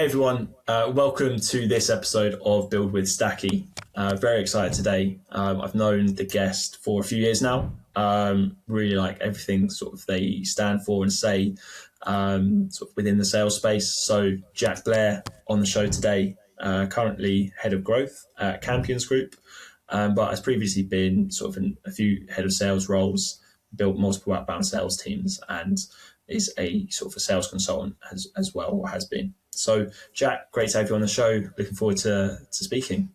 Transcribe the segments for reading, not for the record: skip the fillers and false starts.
Hey everyone, welcome to this episode of Build with Stakki. Very excited today. I've known the guest for a few years now. Really like everything sort of they stand for and say sort of within the sales space. So Blair on the show today, currently head of growth at Campions Group, but has previously been sort of in a few head of sales roles, built multiple outbound sales teams, and is a sort of a sales consultant as well, or has been. So, Jack, great to have you on the show. Looking forward to speaking.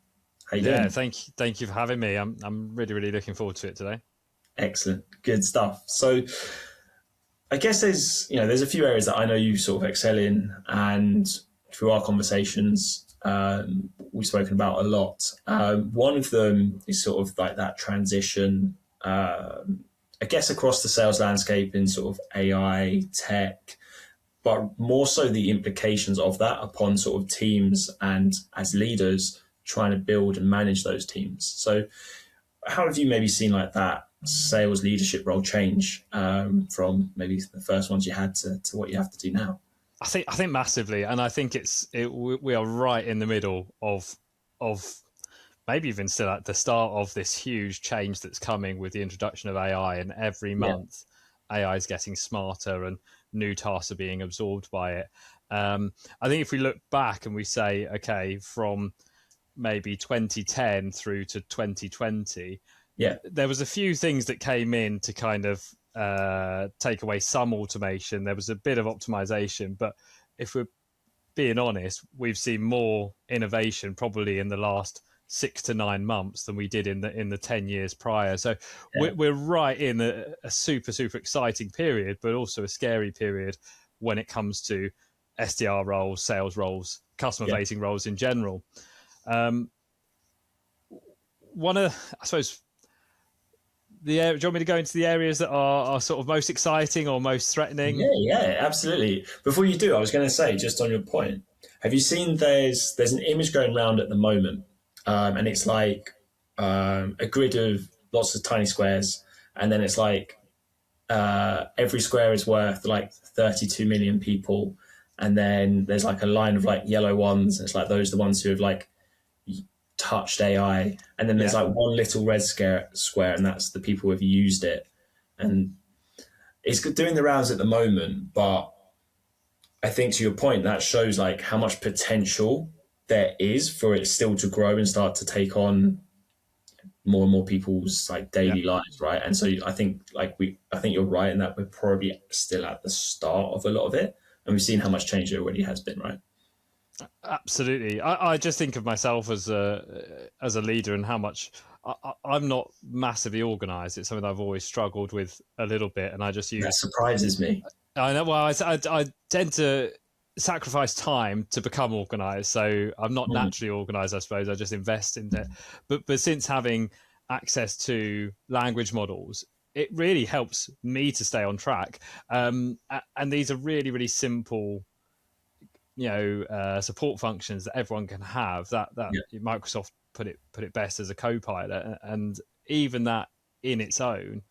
How you doing? Yeah, thank you for having me. I'm really looking forward to it today. Excellent, good stuff. So, I guess there's a few areas that I know you sort of excel in, and through our conversations, we've spoken about a lot. One of them is sort of like that transition, I guess, across the sales landscape in sort of AI, tech, but more so the implications of that upon sort of teams and as leaders trying to build and manage those teams. So how have you maybe seen like that sales leadership role change from maybe the first ones you had to what you have to do now? I think massively, and I think we are right in the middle of maybe even still at the start of this huge change that's coming with the introduction of AI, and every month AI is getting smarter and new tasks are being absorbed by it. I think if we look back and we say, okay, from maybe 2010 through to 2020, there was a few things that came in to kind of take away some automation. There was a bit of optimization, but if we're being honest, we've seen more innovation probably in the last 6 to 9 months than we did in the 10 years prior. So we're right in a super exciting period, but also a scary period when it comes to SDR roles, sales roles, customer facing roles in general. One of, I suppose, do you want me to go into the areas that are sort of most exciting or most threatening? Yeah, absolutely. Before you do, I was going to say, just on your point, have you seen there's an image going around at the moment, and it's like a grid of lots of tiny squares, and then it's like every square is worth like 32 million people, and then there's like a line of like yellow ones, and it's like those are the ones who have like touched AI, and then there's like one little red square, and that's the people who have used it. And it's doing the rounds at the moment, but I think to your point, that shows like how much potential there is for it still to grow and start to take on more and more people's like daily lives, right? And so I think you're right in that we're probably still at the start of a lot of it, and we've seen how much change there already has been, right? Absolutely. I just think of myself as a leader and how much I'm not massively organized. It's something I've always struggled with a little bit, and I just use that surprises me. I know. Well, I tend to sacrifice time to become organized, so I'm not naturally organized, I suppose. I just invest in it. But since having access to language models, it really helps me to stay on track. And these are really simple, support functions that everyone can have. That Microsoft put it best as a co-pilot, and even that in its own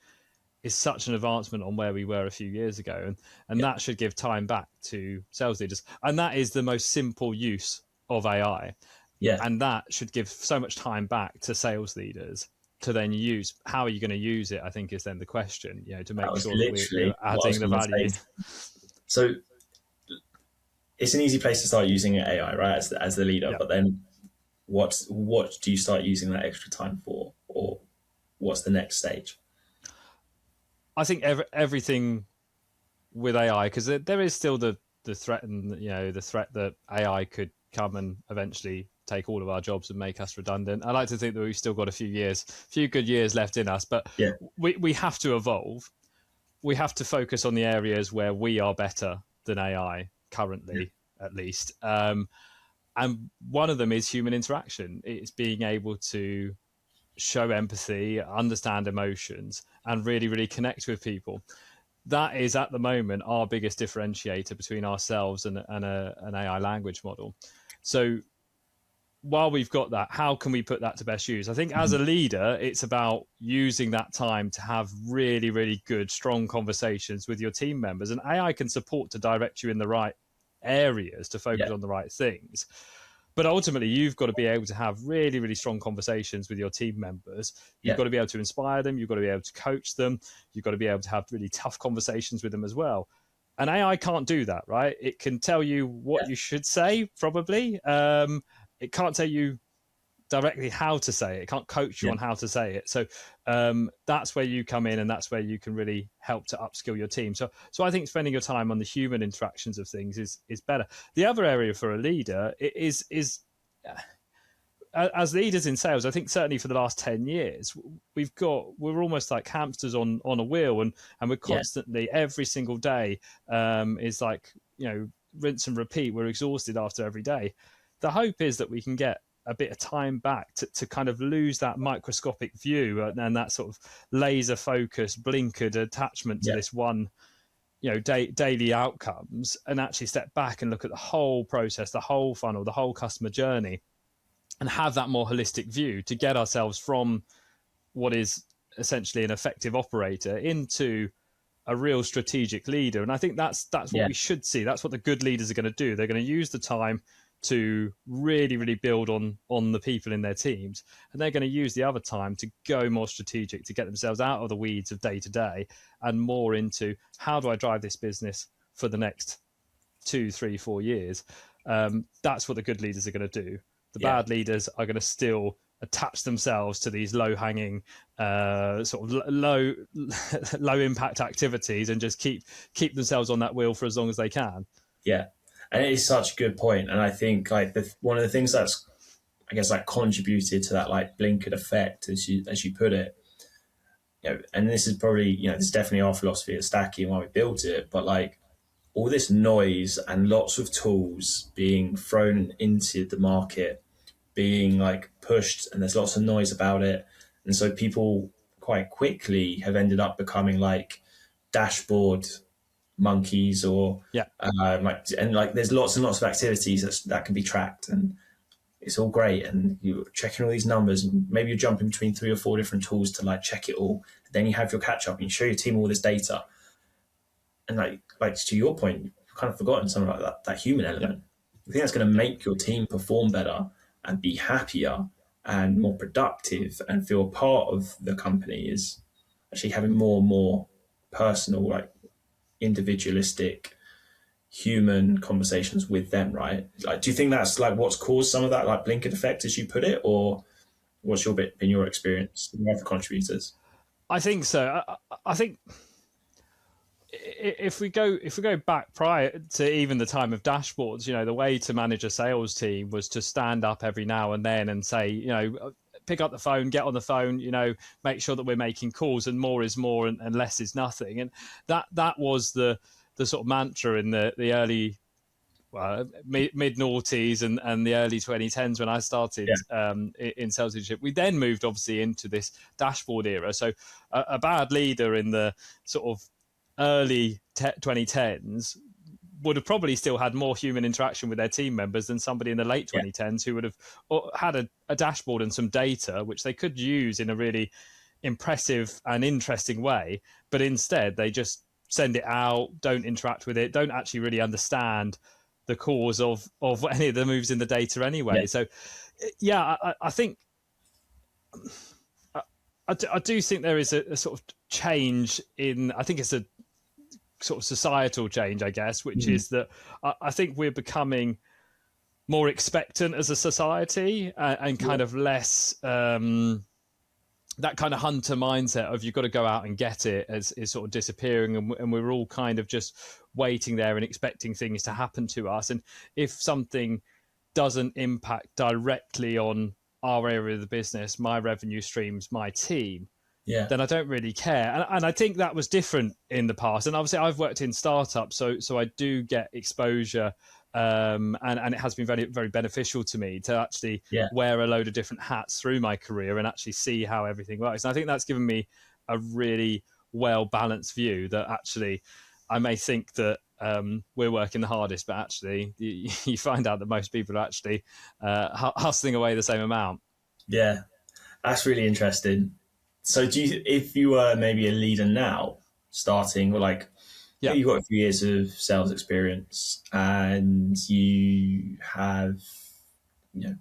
is such an advancement on where we were a few years ago, and that should give time back to sales leaders, and that is the most simple use of AI, and that should give so much time back to sales leaders to then use. How are you going to use it, I think, is then the question, to make sure that we're adding the value. So it's an easy place to start using AI, right, as the leader, but then what do you start using that extra time for, or what's the next stage? I think everything with AI, because there is still the threat, and the threat that AI could come and eventually take all of our jobs and make us redundant. I like to think that we've still got a few good years left in us, but we have to evolve. We have to focus on the areas where we are better than AI currently, at least. And one of them is human interaction. It's being able to show empathy, understand emotions, and really connect with people. That is at the moment our biggest differentiator between ourselves and an AI language model. So while we've got that, how can we put that to best use? I think as a leader, it's about using that time to have really good, strong conversations with your team members, and AI can support to direct you in the right areas to focus on the right things. But ultimately, you've got to be able to have really, really strong conversations with your team members. You've got to be able to inspire them. You've got to be able to coach them. You've got to be able to have really tough conversations with them as well. And AI can't do that, right? It can tell you what you should say, probably. It can't tell you directly how to say it. It can't coach you on how to say it. So that's where you come in, and that's where you can really help to upskill your team. So I think spending your time on the human interactions of things is better. The other area for a leader is as leaders in sales, I think certainly for the last 10 years, we're almost like hamsters on a wheel, and we're constantly every single day is like, rinse and repeat. We're exhausted after every day. The hope is that we can get a bit of time back to kind of lose that microscopic view and that sort of laser focused blinkered attachment to this one, daily outcomes, and actually step back and look at the whole process, the whole funnel, the whole customer journey, and have that more holistic view to get ourselves from what is essentially an effective operator into a real strategic leader. And I think that's what we should see. That's what the good leaders are going to do. They're going to use the time to really, really build on the people in their teams. And they're going to use the other time to go more strategic, to get themselves out of the weeds of day to day and more into, how do I drive this business for the next 2, 3, 4 years? That's what the good leaders are going to do. The bad leaders are going to still attach themselves to these low-hanging, sort of low impact activities and just keep themselves on that wheel for as long as they can. Yeah. And it is such a good point. And I think like one of the things that's, I guess, like contributed to that like blinkered effect, as you put it, and this is probably, this is definitely our philosophy at Stakki and why we built it, but like all this noise and lots of tools being thrown into the market, being like pushed, and there's lots of noise about it. And so people quite quickly have ended up becoming like dashboard monkeys, or there's lots and lots of activities that can be tracked, and it's all great, and you're checking all these numbers, and maybe you're jumping between 3 or 4 different tools to like check it all. Then you have your catch up and you show your team all this data, and like to your point, you've kind of forgotten something like that human element. I think that's going to make your team perform better and be happier and more productive and feel a part of the company, is actually having more and more personal, like individualistic human conversations with them, right? Like, do you think that's like what's caused some of that like blinkered effect, as you put it, or what's your bit in your experience with other contributors? I think so. I think if we go back prior to even the time of dashboards, the way to manage a sales team was to stand up every now and then and say, pick up the phone, get on the phone, make sure that we're making calls, and more is more and less is nothing. And that was the sort of mantra in the early mid noughties and the early 2010s when I started in sales leadership. We then moved obviously into this dashboard era. So a bad leader in the sort of early 2010s would have probably still had more human interaction with their team members than somebody in the late 2010s who would have had a dashboard and some data which they could use in a really impressive and interesting way, but instead they just send it out, don't interact with it, don't actually really understand the cause of any of the moves in the data anyway. So I think I do think there is a sort of change in, I think it's a sort of societal change, I guess, which is that I think we're becoming more expectant as a society and kind of less that kind of hunter mindset of you've got to go out and get it is sort of disappearing, and we're all kind of just waiting there and expecting things to happen to us. And if something doesn't impact directly on our area of the business, my revenue streams, my team, then I don't really care. And I think that was different in the past. And obviously I've worked in startups, so I do get exposure, and it has been very, very beneficial to me to actually wear a load of different hats through my career and actually see how everything works. And I think that's given me a really well-balanced view that actually I may think that we're working the hardest, but actually you find out that most people are actually hustling away the same amount. Yeah, that's really interesting. So if you were maybe a leader now, starting, or like Yeah. you've got a few years of sales experience, and you have, you know,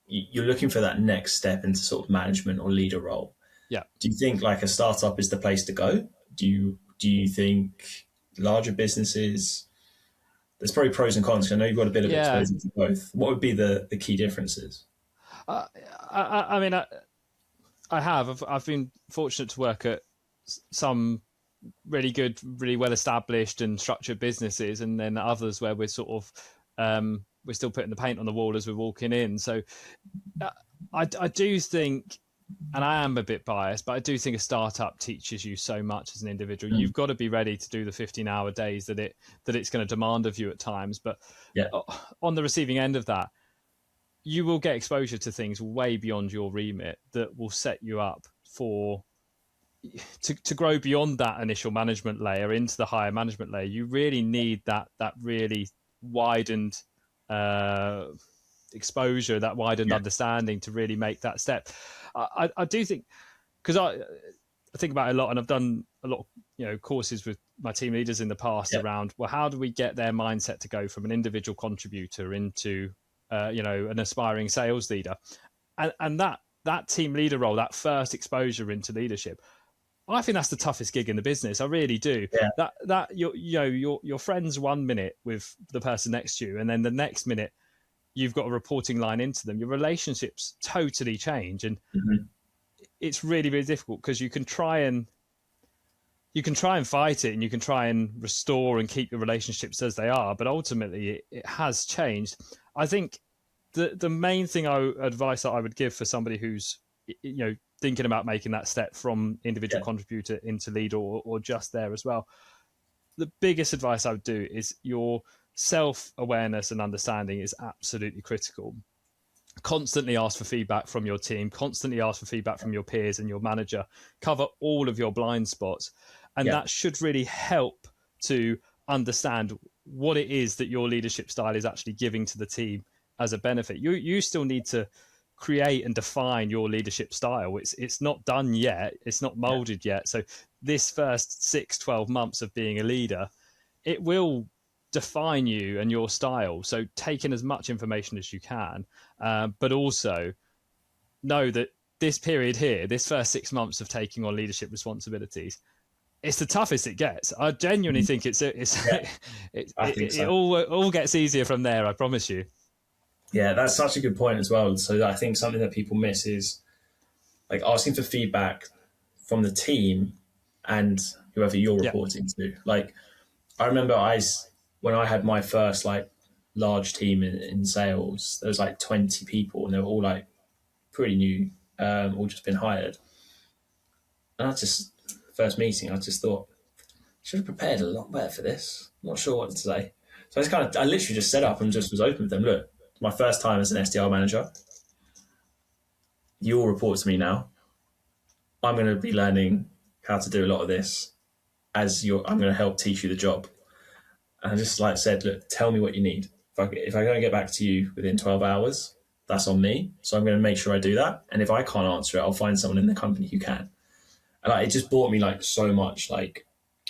you're looking for that next step into sort of management or leader role. Yeah. Do you think like a startup is the place to go? Do you think larger businesses? There's probably pros and cons. 'Cause I know you've got a bit of Yeah. exposure to both. What would be the key differences? Uh, I mean, I have. I've been fortunate to work at some really good, really well established and structured businesses, and then others where we're sort of we're still putting the paint on the wall as we're walking in. So I do think, and I am a bit biased, but I do think a startup teaches you so much as an individual. You've got to be ready to do the 15-hour days that it's going to demand of you at times. But Yeah, on the receiving end of that, you will get exposure to things way beyond your remit that will set you up for to grow beyond that initial management layer into the higher management layer. You really need that really widened exposure, that widened understanding to really make that step. I do think, because I think about it a lot, and I've done a lot of courses with my team leaders in the past around, well, how do we get their mindset to go from an individual contributor into an aspiring sales leader, and that team leader role, that first exposure into leadership, I think that's the toughest gig in the business. I really do. Yeah. That you're friends 1 minute with the person next to you, and then the next minute you've got a reporting line into them. Your relationships totally change, and it's really, really difficult, because you can try and fight it, and you can try and restore and keep your relationships as they are, but ultimately it has changed. I think the main advice that I would give for somebody who's thinking about making that step from individual contributor into lead, or just there as well, the biggest advice I would do is your self-awareness and understanding is absolutely critical. Constantly ask for feedback from your team, constantly ask for feedback from your peers and your manager, cover all of your blind spots, and that should really help to understand what it is that your leadership style is actually giving to the team as a benefit. You still need to create and define your leadership style. It's not done yet, it's not molded yet. So this first 6-12 months of being a leader, it will define you and your style. So take in as much information as you can, but also know that this period here, this first 6 months of taking on leadership responsibilities, it's the toughest it gets. I genuinely think it all gets easier from there, I promise you. Yeah, that's such a good point as well. So I think something that people miss is like asking for feedback from the team and whoever you're reporting to. Like, I remember when I had my first like large team in sales, there was like 20 people, and they were all like pretty new, all just been hired. And first meeting, I just thought, should have prepared a lot better for this. I'm not sure what to say. So I literally just set up and just was open with them. Look, my first time as an SDR manager. You all report to me now. I'm going to be learning how to do a lot of this I'm going to help teach you the job. And I just said, look, tell me what you need. If I don't get back to you within 12 hours, that's on me. So I'm going to make sure I do that. And if I can't answer it, I'll find someone in the company who can. And it just brought me so much, I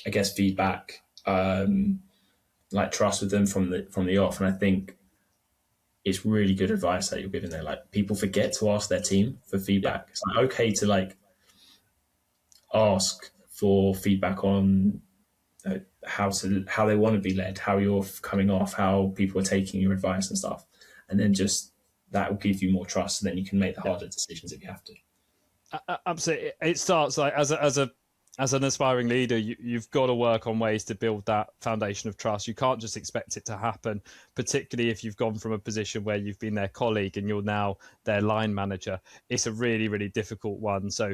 guess, feedback, trust with them from the off. And I think it's really good advice that you're giving there. People forget to ask their team for feedback. It's okay to ask for feedback on how they want to be led, how you're coming off, how people are taking your advice and stuff, and then just that will give you more trust, and then you can make the harder decisions if you have to. Absolutely, it starts as an aspiring leader, you've got to work on ways to build that foundation of trust. You can't just expect it to happen, particularly if you've gone from a position where you've been their colleague and you're now their line manager. It's a really, really difficult one. So,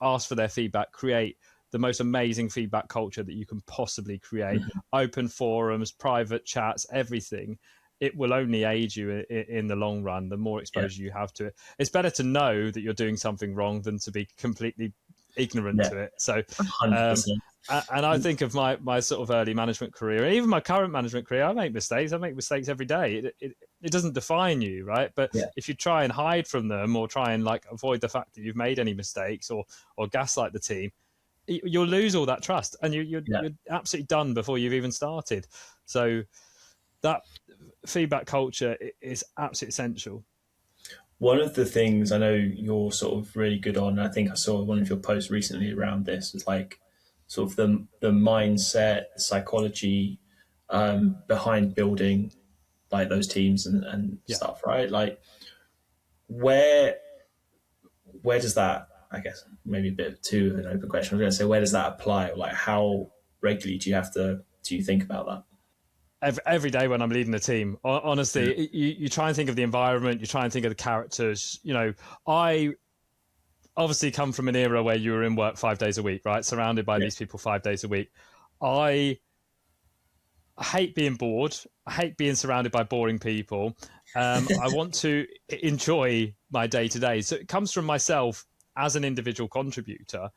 ask for their feedback, create the most amazing feedback culture that you can possibly create, open forums, private chats, everything. It will only aid you in the long run, the more exposure you have to it. It's better to know that you're doing something wrong than to be completely ignorant to it. So, and I think of my sort of early management career, even my current management career, I make mistakes. I make mistakes every day. It doesn't define you, right? But if you try and hide from them, or try and avoid the fact that you've made any mistakes, or gaslight the team, you'll lose all that trust, and you're absolutely done before you've even started. So that feedback culture is absolutely essential. One of the things I know you're sort of really good on, I think I saw one of your posts recently around this, is like sort of the mindset, psychology behind building like those teams and stuff, right? Like where where does that, I guess, maybe a bit too of an open question. I was going to say, where does that apply? Like, how regularly do you think about that? Every day when I'm leading a team, honestly, you try and think of the environment, you try and think of the characters. I obviously come from an era where you were in work 5 days a week, right? Surrounded by these people 5 days a week. I hate being bored. I hate being surrounded by boring people. I want to enjoy my day to day. So it comes from myself as an individual contributor,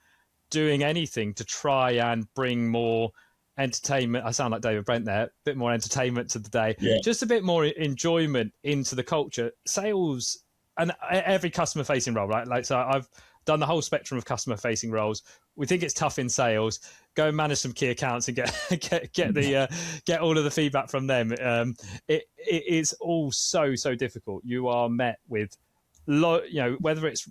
doing anything to try and bring more entertainment. I sound like David Brent there. A bit more entertainment to the day, just a bit more enjoyment into the culture. Sales and every customer facing role, right? Like, so I've done the whole spectrum of customer facing roles. We think it's tough in sales. Go and manage some key accounts and get all of the feedback from them. It is all so difficult. You are met with, whether it's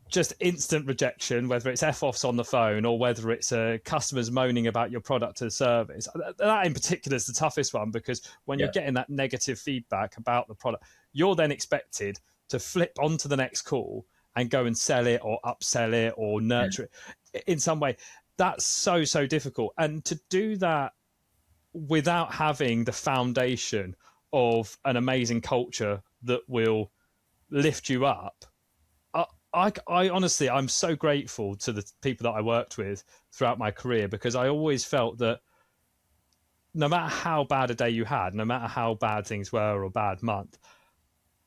just instant rejection, whether it's F-offs on the phone or whether it's customers moaning about your product or service. That in particular is the toughest one, because when you're getting that negative feedback about the product, you're then expected to flip onto the next call and go and sell it or upsell it or nurture it in some way. That's so difficult. And to do that without having the foundation of an amazing culture that will lift you up, I honestly, I'm so grateful to the people that I worked with throughout my career, because I always felt that no matter how bad a day you had, no matter how bad things were or a bad month,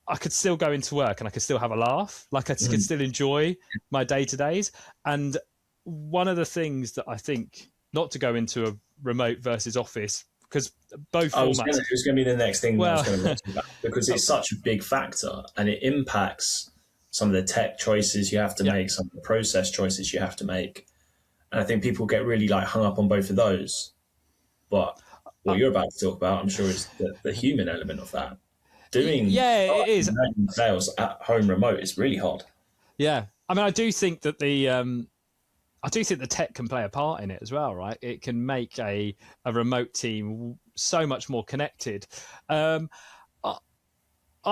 I could still go into work and I could still have a laugh. Like I could still enjoy my day-to-days. And one of the things that I think, not to go into a remote versus office, because both formats... It was going to be the next thing that I was going to talk about, because it's such a big factor and it impacts some of the tech choices you have to make, some of the process choices you have to make. And I think people get really hung up on both of those. But what you're about to talk about, I'm sure, is the human element of that. Doing it is sales at home remote is really hard. Yeah. I mean, I do think that the tech can play a part in it as well, right? It can make a remote team so much more connected. I've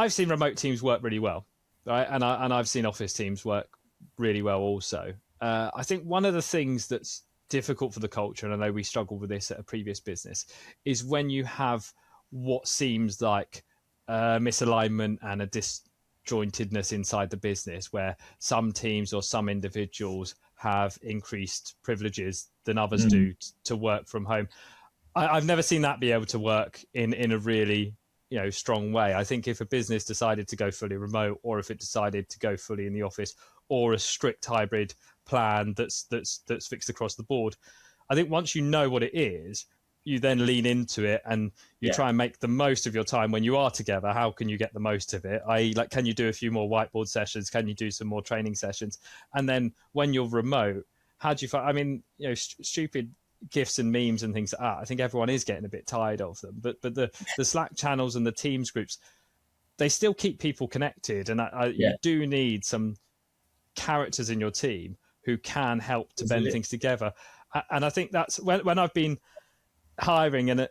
seen remote teams work really well. Right, and I've seen office teams work really well also. I think one of the things that's difficult for the culture, and I know we struggled with this at a previous business, is when you have what seems like misalignment and a disjointedness inside the business, where some teams or some individuals have increased privileges than others do to work from home. I've never seen that be able to work in a really strong way. I think if a business decided to go fully remote, or if it decided to go fully in the office, or a strict hybrid plan that's fixed across the board, I think once you know what it is, you then lean into it and you try and make the most of your time when you are together. How can you get the most of it? Can you do a few more whiteboard sessions? Can you do some more training sessions? And then when you're remote, how do you find? I mean, stupid gifs and memes and things like that, I think everyone is getting a bit tired of them, but the Slack channels and the Teams groups, they still keep people connected, and you do need some characters in your team who can help to bend things together. And I think that's when I've been hiring, and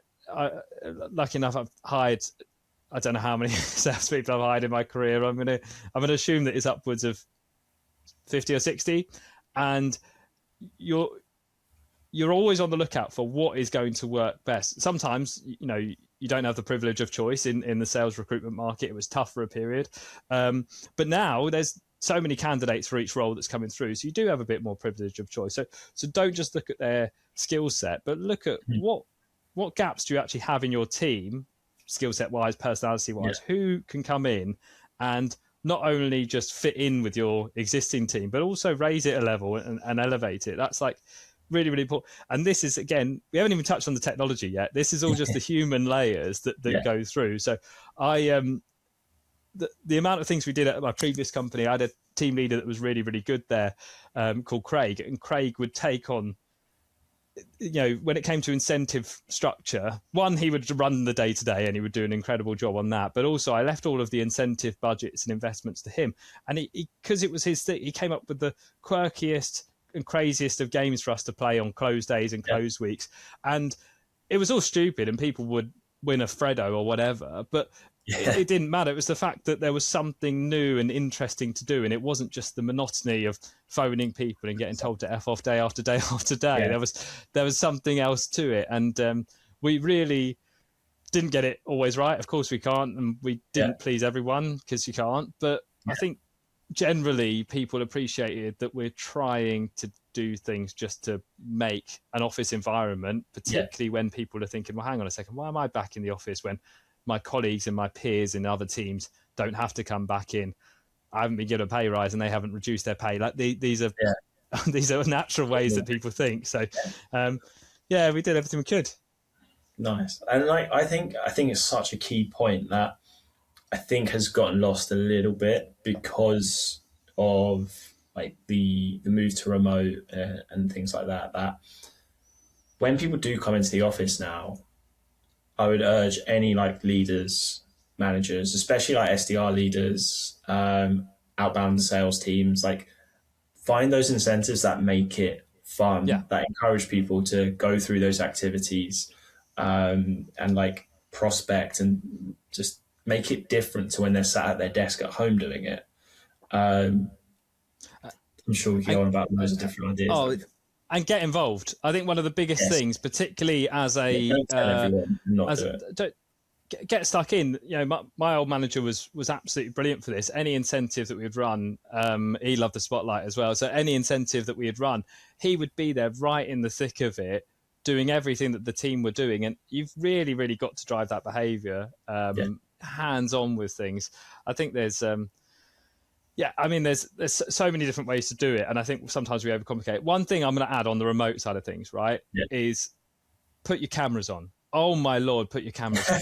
lucky enough I've hired, I don't know how many salespeople I've hired in my career. I'm gonna assume that it's upwards of 50 or 60, and you're always on the lookout for what is going to work best. Sometimes, you don't have the privilege of choice in the sales recruitment market. It was tough for a period. But now there's so many candidates for each role that's coming through. So you do have a bit more privilege of choice. So don't just look at their skill set, but look at what gaps do you actually have in your team, skill set wise, personality wise, who can come in and not only just fit in with your existing team, but also raise it a level and elevate it. That's really important. And this is, again, we haven't even touched on the technology yet. This is all just the human layers that go through. So the amount of things we did at my previous company, I had a team leader that was really, really good there, called Craig, and Craig would take on, when it came to incentive structure, one, he would run the day to day and he would do an incredible job on that. But also I left all of the incentive budgets and investments to him. And he because it was his thing, he came up with the quirkiest and craziest of games for us to play on closed days and closed weeks. And it was all stupid and people would win a Freddo or whatever, but it didn't matter. It was the fact that there was something new and interesting to do, and it wasn't just the monotony of phoning people and getting told to F off day after day after day. There was something else to it, and we really didn't get it always right. Of course we can't, and we didn't please everyone because you can't, but I think generally people appreciated that we're trying to do things just to make an office environment, particularly when people are thinking, well, hang on a second, why am I back in the office when my colleagues and my peers in other teams don't have to come back in? I haven't been given a pay rise and they haven't reduced their pay. Like these are these are natural ways that people think. So we did everything we could. Nice. And I think it's such a key point that I think has gotten lost a little bit because of like the move to remote and things like that. That when people do come into the office now, I would urge any like leaders, managers, especially like SDR leaders, outbound sales teams, like find those incentives that make it fun, that encourage people to go through those activities, and like prospect and just make it different to when they're sat at their desk at home doing it. I'm sure we can go on about loads of different ideas. And get involved. I think one of the biggest things, particularly as a don't tell everyone not do it. Don't get stuck in. My old manager was absolutely brilliant for this. Any incentive that we'd run, he loved the spotlight as well. So any incentive that we had run, he would be there right in the thick of it, doing everything that the team were doing. And you've really, really got to drive that behaviour, hands on with things. I think there's there's so many different ways to do it, and I think sometimes we overcomplicate it. One thing I'm going to add on the remote side of things, right, is put your cameras on. Oh my Lord, put your cameras on.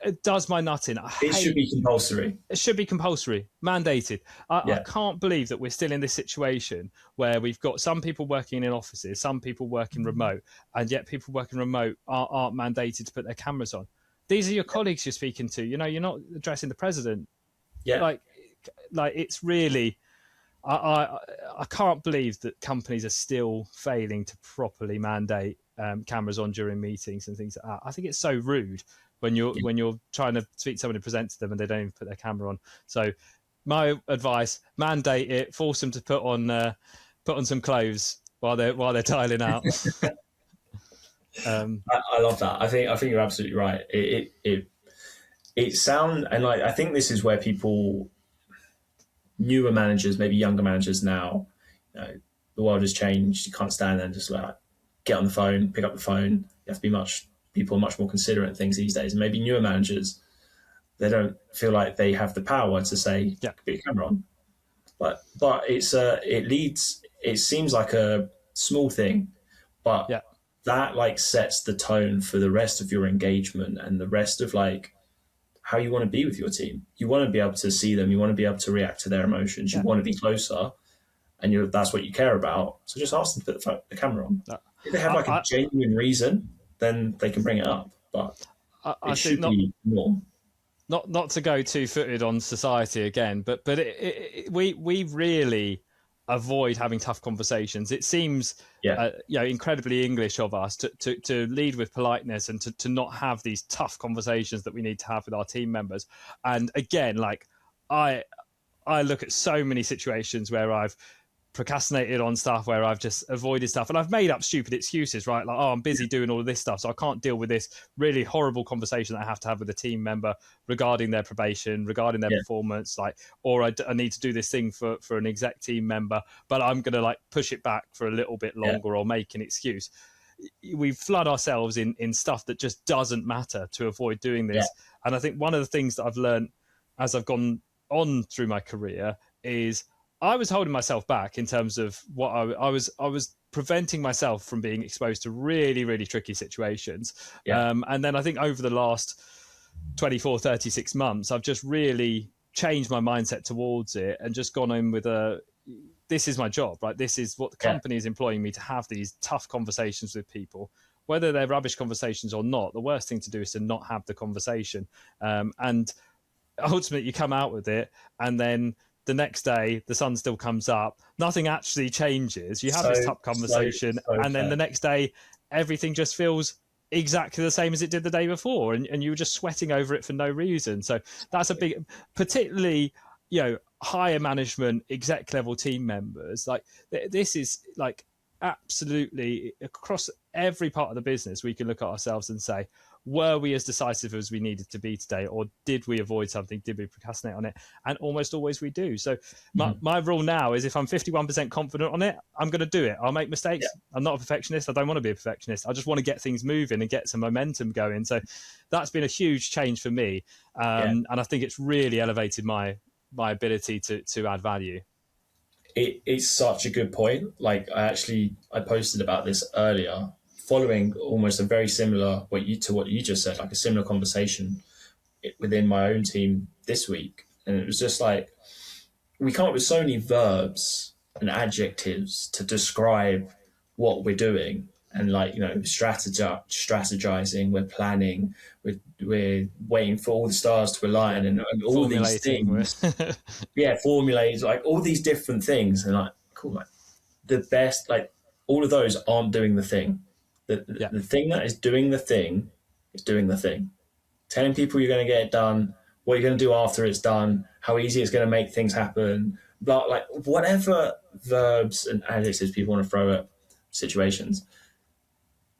It does my nut in. It should be compulsory. It should be compulsory, mandated. I can't believe that we're still in this situation where we've got some people working in offices, some people working remote, and yet people working remote aren't mandated to put their cameras on. These are your colleagues you're speaking to. You're not addressing the president. Like it's really, I can't believe that companies are still failing to properly mandate cameras on during meetings and things like that. I think it's so rude when you're trying to speak to someone and present to them and they don't even put their camera on. So my advice: mandate it, force them to put on some clothes while they're tiling out. I love that. I think you're absolutely right. It sounds, and like I think this is where people, newer managers, maybe younger managers now, the world has changed. You can't stand there and just like get on the phone, pick up the phone. You have to be people are much more considerate of things these days. And maybe newer managers, they don't feel like they have the power to say, put your camera on. But it seems like a small thing, but that like sets the tone for the rest of your engagement and the rest of like how you want to be with your team. You want to be able to see them. You want to be able to react to their emotions. You want to be closer, and that's what you care about. So just ask them to put the camera on. If they have like a genuine reason, then they can bring it up. But it should be norm. Not to go too-footed on society again, but we really avoid having tough conversations. It seems incredibly English of us to lead with politeness and to not have these tough conversations that we need to have with our team members. And again, like I look at so many situations where I've procrastinated on stuff, where I've just avoided stuff, and I've made up stupid excuses, right? Like, I'm busy doing all of this stuff, so I can't deal with this really horrible conversation that I have to have with a team member regarding their probation, regarding their performance, or I need to do this thing for an exec team member, but I'm going to like push it back for a little bit longer or make an excuse. We flood ourselves in stuff that just doesn't matter to avoid doing this. And I think one of the things that I've learned as I've gone on through my career is I was holding myself back in terms of what I was preventing myself from being exposed to really, really tricky situations. And then I think over the last 24, 36 months, I've just really changed my mindset towards it and just gone in with this is my job, right? This is what the company is employing me to have, these tough conversations with people, whether they're rubbish conversations or not. The worst thing to do is to not have the conversation. And ultimately you come out with it, and then the next day the sun still comes up, nothing actually changes. You have this tough conversation, and then the next day everything just feels exactly the same as it did the day before, and you were just sweating over it for no reason. So that's a big, particularly, higher management, exec level team members, like this is like absolutely across every part of the business. We can look at ourselves and say, were we as decisive as we needed to be today, or did we avoid something? Did we procrastinate on it? And almost always we do. So my rule now is, if I'm 51% confident on it, I'm going to do it. I'll make mistakes. I'm not a perfectionist. I don't want to be a perfectionist. I just want to get things moving and get some momentum going. So that's been a huge change for me. And I think it's really elevated my ability to add value. It's such a good point. Like I posted about this earlier, following almost a very similar to what you just said, like a similar conversation within my own team this week. And it was just like, we come up with so many verbs and adjectives to describe what we're doing. And like, strategizing, we're planning, we're waiting for all the stars to align, and all these things. Formulate, like all these different things. And like, cool, like the best, like all of those aren't doing the thing. The thing that is doing the thing is doing the thing. Telling people you're going to get it done, what you're going to do after it's done, how easy it's going to make things happen, but like whatever verbs and adjectives people want to throw at situations,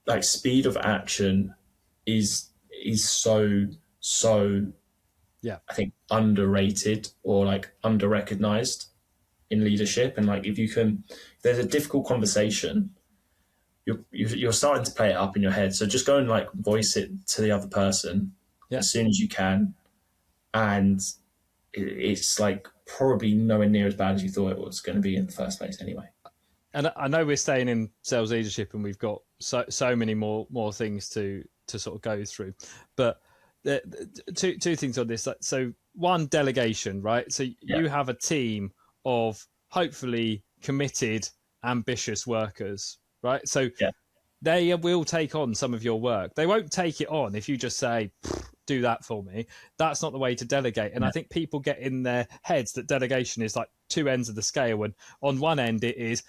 like speed of action is so I think underrated, or like under-recognized in leadership. And like if there's a difficult conversation, you're starting to play it up in your head. So just go and like voice it to the other person as soon as you can. And it's like probably nowhere near as bad as you thought it was going to be in the first place anyway. And I know we're staying in sales leadership, and we've got so many more things to sort of go through. But two things on this. So one, delegation, right? So you have a team of hopefully committed, ambitious workers, right? So they will take on some of your work. They won't take it on if you just say, do that for me. That's not the way to delegate. And I think people get in their heads that delegation is like two ends of the scale. And on one end it is,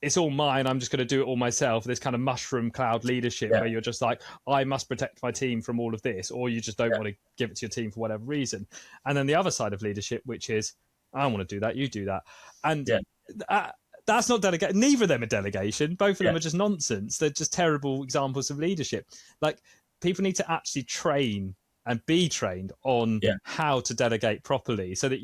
it's all mine, I'm just going to do it all myself. This kind of mushroom cloud leadership where you're just like, I must protect my team from all of this, or you just don't want to give it to your team for whatever reason. And then the other side of leadership, which is, I want to do that, you do that. And that's not delegation. Neither of them are delegation. Both of them are just nonsense. They're just terrible examples of leadership. Like, people need to actually train and be trained on how to delegate properly, so that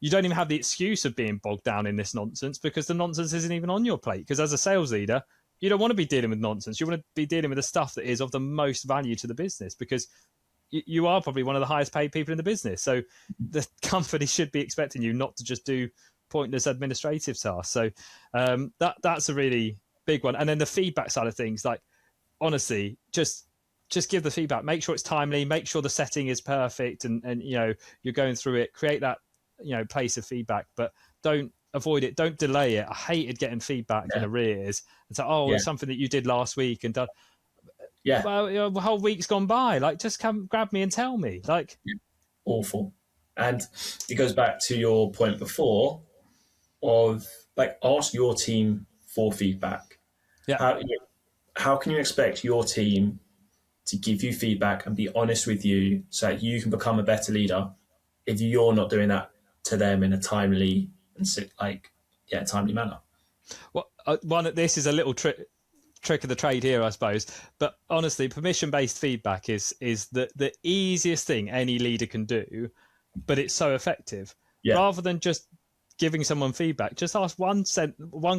you don't even have the excuse of being bogged down in this nonsense, because the nonsense isn't even on your plate. Because as a sales leader, you don't want to be dealing with nonsense. You want to be dealing with the stuff that is of the most value to the business, because you are probably one of the highest paid people in the business. So the company should be expecting you not to just do pointless administrative tasks. So that's a really big one. And then the feedback side of things, like, honestly, just give the feedback. Make sure it's timely. Make sure the setting is perfect, and you're going through it. Create that place of feedback, but don't avoid it. Don't delay it. I hated getting feedback in arrears and say, it's something that you did last week and done. Well, the whole week's gone by. Like, just come grab me and tell me. Like, awful. And it goes back to your point before of like, ask your team for feedback. How can you expect your team to give you feedback and be honest with you so that you can become a better leader if you're not doing that to them in a timely and timely manner? Well, this is a little trick of the trade here, I suppose. But honestly, permission-based feedback is the easiest thing any leader can do, but it's so effective. Rather than just giving someone feedback, just ask one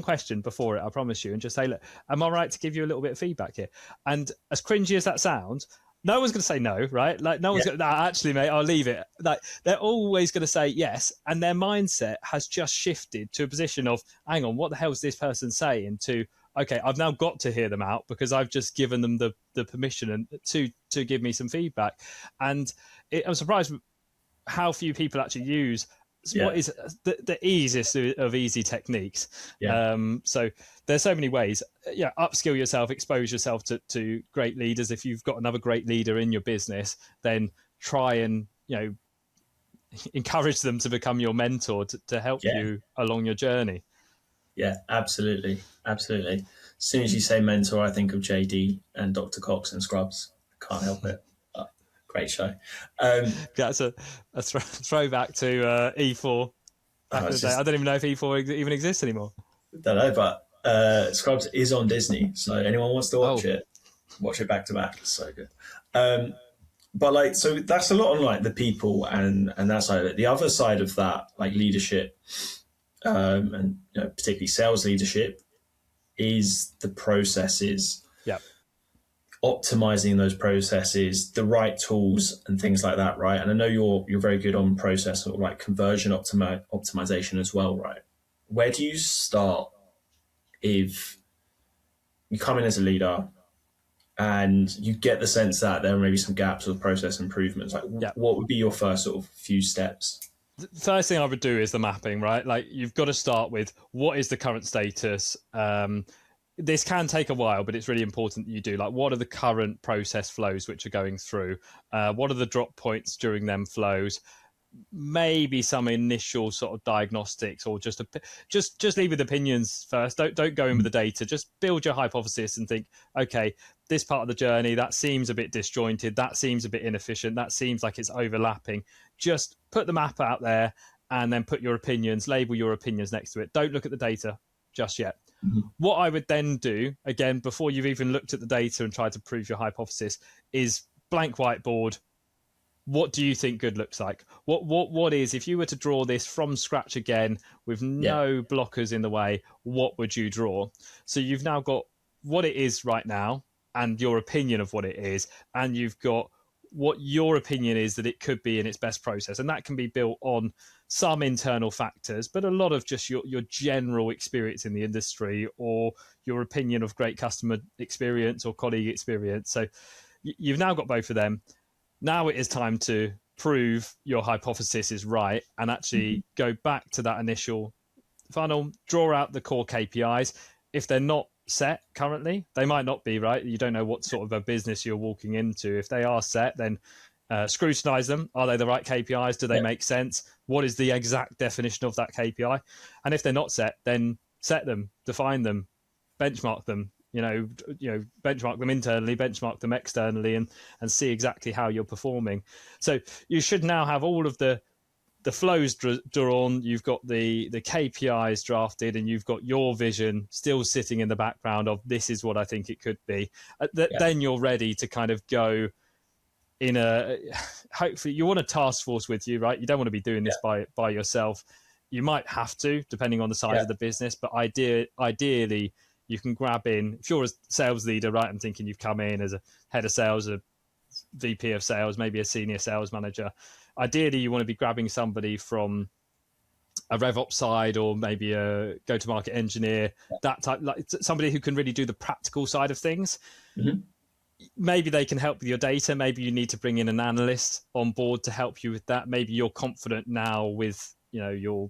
question before it, I promise you, and just say, look, am I right to give you a little bit of feedback here? And as cringy as that sounds, no one's going to say no, right? Like, no one's going to, actually, mate, I'll leave it. Like, they're always going to say yes. And their mindset has just shifted to a position of, hang on, what the hell is this person saying? To, okay, I've now got to hear them out because I've just given them the permission and to give me some feedback. And I'm surprised how few people actually use Yeah. what is the easiest of easy techniques. Yeah. So there's so many ways. Yeah, upskill yourself, expose yourself to great leaders. If you've got another great leader in your business, then try and encourage them to become your mentor to help Yeah. you along your journey. Yeah, absolutely. Absolutely. As soon as you say mentor, I think of JD and Dr. Cox and Scrubs. Can't help it. Great show. That's a throwback to E4 back in the day. I don't even know if E4 even exists anymore. Don't know, but Scrubs is on Disney, so anyone wants to watch it back to back. It's so good. But like, so that's a lot on like the people and that side of it. The other side of that, like leadership, and particularly sales leadership, is the processes. Yeah. Optimizing those processes, the right tools and things like that, right? And I know you're very good on process or like conversion optimization as well, right? Where do you start if you come in as a leader and you get the sense that there may be some gaps or process improvements? Like, what would be your first sort of few steps? The first thing I would do is the mapping, right? Like, you've got to start with what is the current status. This can take a while, but it's really important that you do. Like, what are the current process flows which are going through? What are the drop points during them flows? Maybe some initial sort of diagnostics, or just leave with opinions first. Don't go in with the data. Just build your hypothesis and think, okay, this part of the journey, that seems a bit disjointed. That seems a bit inefficient. That seems like it's overlapping. Just put the map out there and then put your opinions, label your opinions next to it. Don't look at the data just yet. Mm-hmm. What I would then do, again, before you've even looked at the data and tried to prove your hypothesis, is blank whiteboard. What do you think good looks like? What is, if you were to draw this from scratch again with no blockers in the way, what would you draw? So you've now got what it is right now and your opinion of what it is, and you've got what your opinion is that it could be in its best process. And that can be built on some internal factors, but a lot of just your general experience in the industry, or your opinion of great customer experience or colleague experience. So you've now got both of them. Now it is time to prove your hypothesis is right and actually go back to that initial funnel, draw out the core KPIs. If they're not set currently, they might not be, right? You don't know what sort of a business you're walking into. If they are set, then scrutinize them. Are they the right KPIs? Do they make sense? What is the exact definition of that KPI? And if they're not set, then set them, define them, benchmark them, benchmark them internally, benchmark them externally, and see exactly how you're performing. So you should now have all of the flows drawn, you've got the KPIs drafted, and you've got your vision still sitting in the background of this is what I think it could be. Then you're ready to kind of go in hopefully you want a task force with you, right? You don't want to be doing this by yourself. You might have to, depending on the size of the business, but ideally you can grab in, if you're a sales leader, right? I'm thinking you've come in as a head of sales, a VP of sales, maybe a senior sales manager. Ideally, you want to be grabbing somebody from a RevOps side, or maybe a go-to-market engineer, that type, like somebody who can really do the practical side of things. Mm-hmm. Maybe they can help with your data. Maybe you need to bring in an analyst on board to help you with that. Maybe you're confident now with your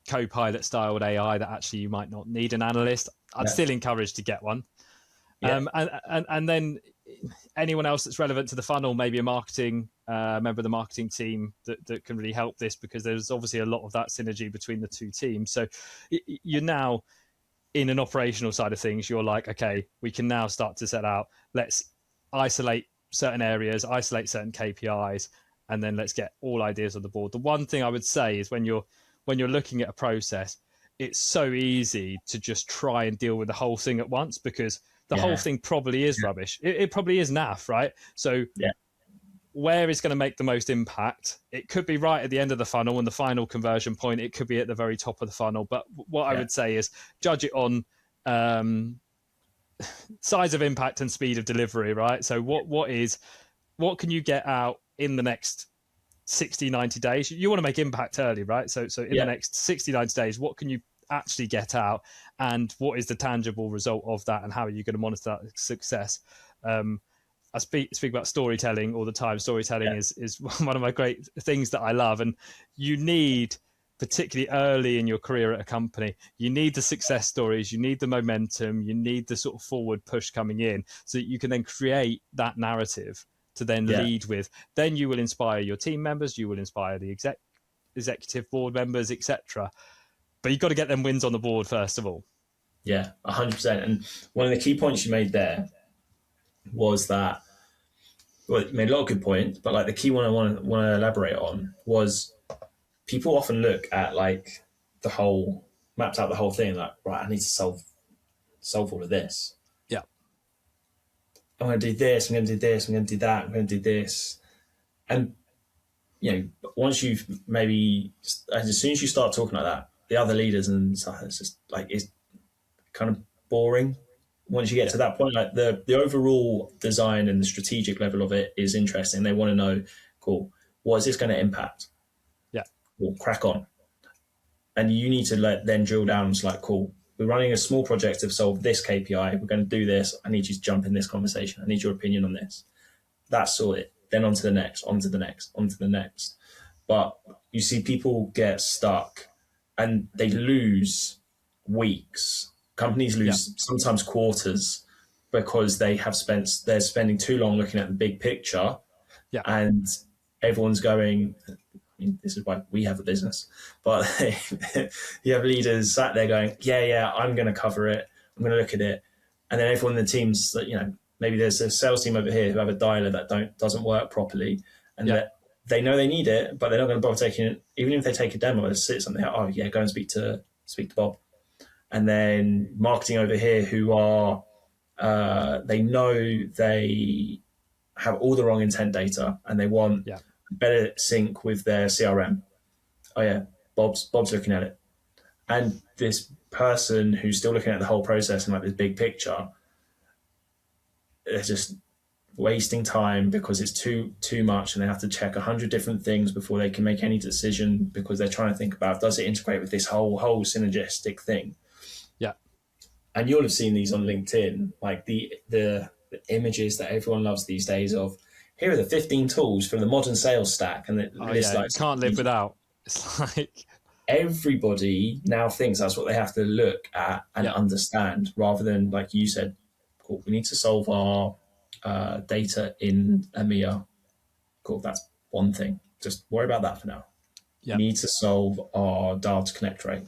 Copilot styled AI that actually you might not need an analyst. I'd still encourage to get one. And then anyone else that's relevant to the funnel, maybe a marketing member of the marketing team that can really help this, because there's obviously a lot of that synergy between the two teams. So you're now in an operational side of things. You're like, okay, we can now start to set out, let's isolate certain areas, isolate certain KPIs, and then let's get all ideas on the board. The one thing I would say is when you're looking at a process, it's so easy to just try and deal with the whole thing at once, because the whole thing probably is rubbish. It probably is naff, right? So where is going to make the most impact? It could be right at the end of the funnel and the final conversion point. It could be at the very top of the funnel. But what I would say is judge it on size of impact and speed of delivery, right? So what can you get out in the next 60, 90 days? You want to make impact early, right? So in the next 60, 90 days, what can you actually get out, and what is the tangible result of that, and how are you going to monitor that success? I speak about storytelling all the time. Storytelling is one of my great things that I love, and you need, particularly early in your career at a company, you need the success stories, you need the momentum, you need the sort of forward push coming in, so that you can then create that narrative to then lead with. Then you will inspire your team members, you will inspire the executive board members, etc. But you've got to get them wins on the board first of all. Yeah, 100%. And one of the key points you made there was that, well, you made a lot of good points, but like the key one I want to elaborate on was people often look at like mapped out the whole thing, like, right, I need to solve all of this. Yeah. I'm going to do this, I'm going to do this, I'm going to do that, I'm going to do this. And, once you've maybe, as soon as you start talking like that, the other leaders and stuff, it's just like, it's kind of boring. Once you get to that point, like the overall design and the strategic level of it is interesting. They want to know, cool, what is this going to impact? Yeah. Well, crack on. And you need to then drill down. It's like, cool, we're running a small project to solve this KPI. We're going to do this. I need you to jump in this conversation. I need your opinion on this. That's sorted. Then on to the next, on to the next, on to the next. But you see people get stuck and they lose weeks. Companies lose sometimes quarters because they're spending too long looking at the big picture, and everyone's going, this is why we have a business, but you have leaders sat there going, I'm going to cover it, I'm going to look at it, and then everyone in the teams, maybe there's a sales team over here who have a dialer that doesn't work properly, and that they know they need it, but they're not going to bother taking it. Even if they take a demo, it sits something like, go and speak to Bob. And then marketing over here, who are, they know they have all the wrong intent data and they want better sync with their CRM. Oh yeah, Bob's looking at it. And this person who's still looking at the whole process and like this big picture, they're just wasting time because it's too much, and they have to check 100 different things before they can make any decision, because they're trying to think about, does it integrate with this whole synergistic thing? And you'll have seen these on LinkedIn, like the images that everyone loves these days of, here are the 15 tools for the modern sales stack. And can't live without. It's like everybody now thinks that's what they have to look at and understand, rather than, like you said, cool, we need to solve our data in EMEA. Cool, that's one thing. Just worry about that for now. We need to solve our dial to connect rate.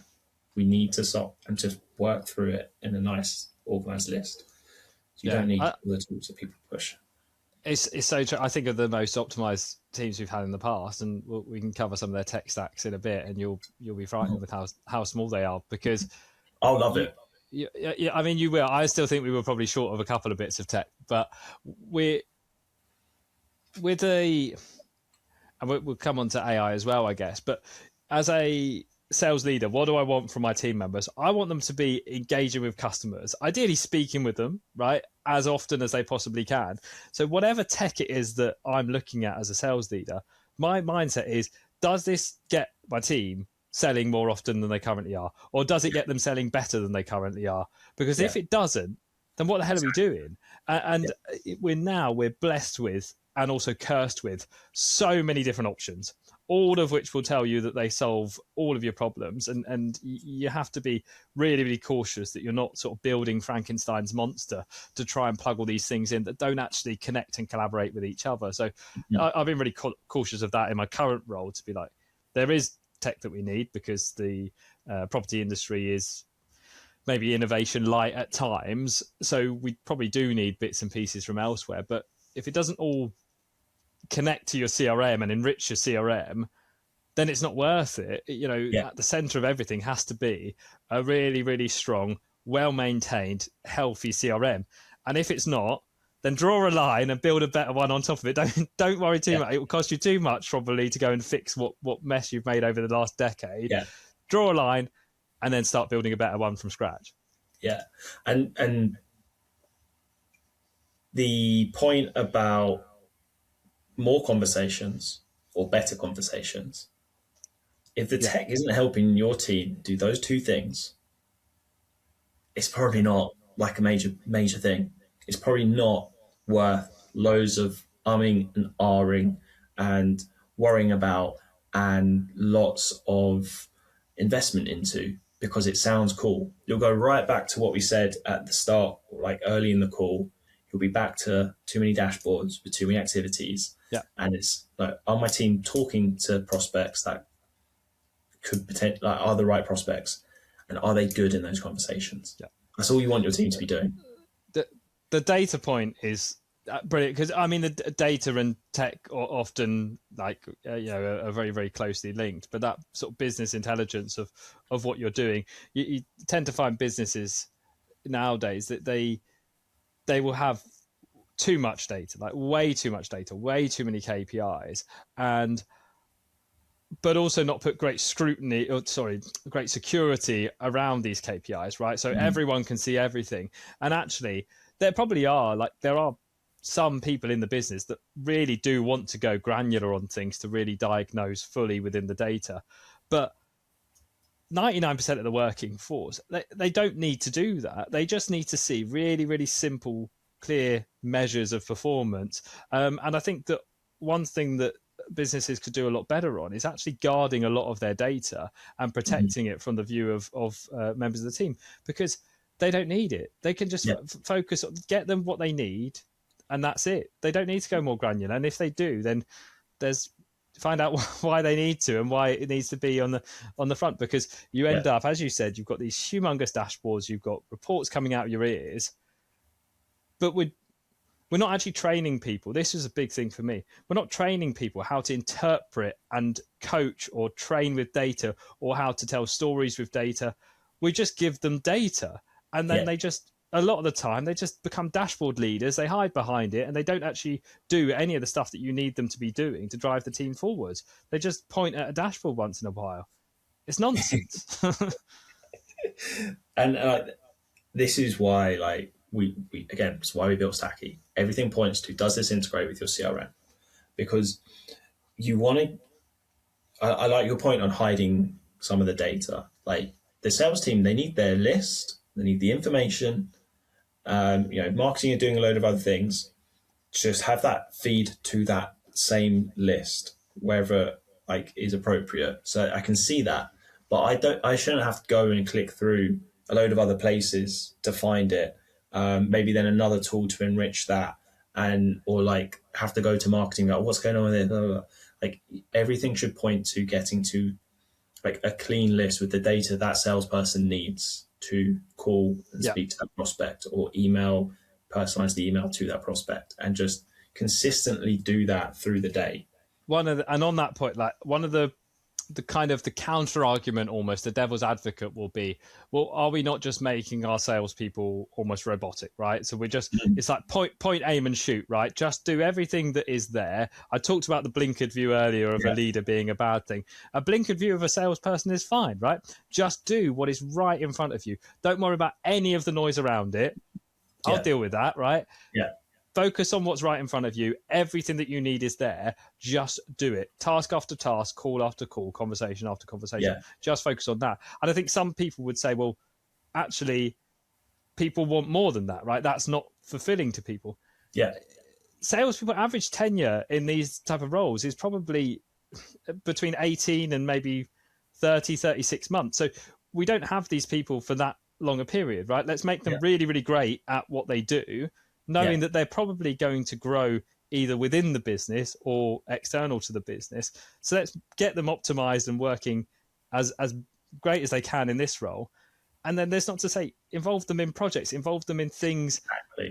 We need to solve, and just work through it in a nice organized list. So you don't need all the tools that people push. It's so true. I think of the most optimized teams we've had in the past, and we can cover some of their tech stacks in a bit, and you'll be frightened with how small they are, because I'll love it. Yeah, I mean, you will. I still think we were probably short of a couple of bits of tech, but we'll come on to AI as well, I guess. But as a sales leader, what do I want from my team members? I want them to be engaging with customers, ideally speaking with them, right, as often as they possibly can. So whatever tech it is that I'm looking at as a sales leader, my mindset is, does this get my team selling more often than they currently are? Or does it get them selling better than they currently are? Because if it doesn't, then what the hell are we doing? And we're blessed with, and also cursed with, so many different options, all of which will tell you that they solve all of your problems. And you have to be really, really cautious that you're not sort of building Frankenstein's monster to try and plug all these things in that don't actually connect and collaborate with each other. So I've been really cautious of that in my current role, to be like, there is tech that we need, because the property industry is maybe innovation light at times. So we probably do need bits and pieces from elsewhere. But if it doesn't all connect to your CRM and enrich your CRM, then it's not worth it. At the center of everything has to be a really, really strong, well-maintained, healthy CRM. And if it's not, then draw a line and build a better one on top of it. Don't worry too much. It will cost you too much probably to go and fix what mess you've made over the last decade. Draw a line and then start building a better one from scratch. And the point about more conversations or better conversations, if the tech isn't helping your team do those two things, it's probably not like a major thing. It's probably not worth loads of umming and ahhing and worrying about and lots of investment into because it sounds cool. You'll go right back to what we said at the start, like early in the call. You'll be back to too many dashboards with too many activities. Yeah. And it's like, are my team talking to prospects that could potentially, like, are the right prospects, and are they good in those conversations? Yeah. That's all you want your team to be doing. The data point is brilliant, because I mean the data and tech are often like are very, very closely linked, but that sort of business intelligence of what you're doing, you tend to find businesses nowadays that they will have too much data, like way too much data, way too many KPIs, but also not put great security around these KPIs, right? So everyone can see everything. And actually, there are some people in the business that really do want to go granular on things to really diagnose fully within the data. But 99% of the working force, they don't need to do that. They just need to see really, really simple, clear measures of performance. And I think that one thing that businesses could do a lot better on is actually guarding a lot of their data and protecting it from the view of members of the team, because they don't need it. They can just focus on, get them what they need, and that's it. They don't need to go more granular. And if they do, then find out why they need to and why it needs to be on the front, because you end up, as you said, you've got these humongous dashboards, you've got reports coming out of your ears, but we're not actually training people. This is a big thing for me. We're not training people how to interpret and coach or train with data, or how to tell stories with data. We just give them data, and then they just, a lot of the time, they just become dashboard leaders. They hide behind it, and they don't actually do any of the stuff that you need them to be doing to drive the team forwards. They just point at a dashboard once in a while. It's nonsense. And this is why, we again, it's why we built Stakki. Everything points to, does this integrate with your CRM? Because you want to, I like your point on hiding some of the data. Like, the sales team, they need their list, they need the information. Marketing are doing a load of other things. Just have that feed to that same list wherever is appropriate. So I can see that, but I shouldn't have to go and click through a load of other places to find it. Maybe then another tool to enrich that, or have to go to marketing. What's going on with it? Blah, blah, blah. Everything should point to getting to a clean list with the data that salesperson needs to call and speak to that prospect, or personalize the email to that prospect, and just consistently do that through the day. And on that point, one of the kind of the counter argument, almost the devil's advocate, will be, well, are we not just making our salespeople almost robotic, right? So we're just, it's like point, aim and shoot, right? Just do everything that is there. I talked about the blinkered view earlier of a leader being a bad thing. A blinkered view of a salesperson is fine, right? Just do what is right in front of you. Don't worry about any of the noise around it. I'll deal with that, right? Yeah. Focus on what's right in front of you. Everything that you need is there. Just do it. Task after task, call after call, conversation after conversation. Yeah. Just focus on that. And I think some people would say, well, actually, people want more than that, right? That's not fulfilling to people. Yeah. Salespeople, average tenure in these type of roles is probably between 18 and maybe 30, 36 months. So we don't have these people for that long a period, right? Let's make them really, really great at what they do, knowing that they're probably going to grow either within the business or external to the business. So let's get them optimized and working as great as they can in this role. And then there's not to say, involve them in projects, involve them in things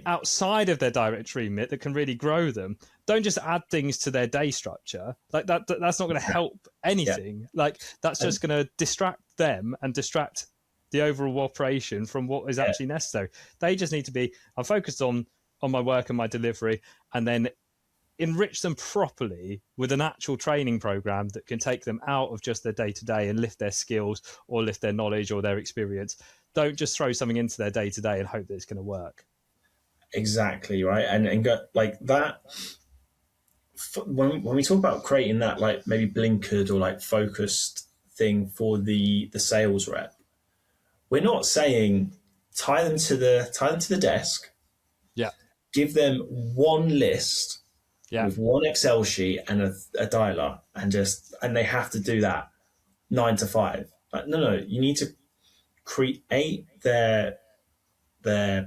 outside of their direct remit that can really grow them. Don't just add things to their day structure. That's not going to help anything. That's just going to distract them and distract the overall operation from what is actually necessary. They just need to be, I'm focused on my work and my delivery, and then enrich them properly with an actual training program that can take them out of just their day-to-day and lift their skills or lift their knowledge or their experience. Don't just throw something into their day-to-day and hope that it's going to work. Exactly, right. And go, that, when we talk about creating that maybe blinkered or focused thing for the sales rep, we're not saying tie them to the desk. Yeah. give them one list Yeah. with one Excel sheet and a dialer, and they have to do that 9 to 5. Like, no, you need to create their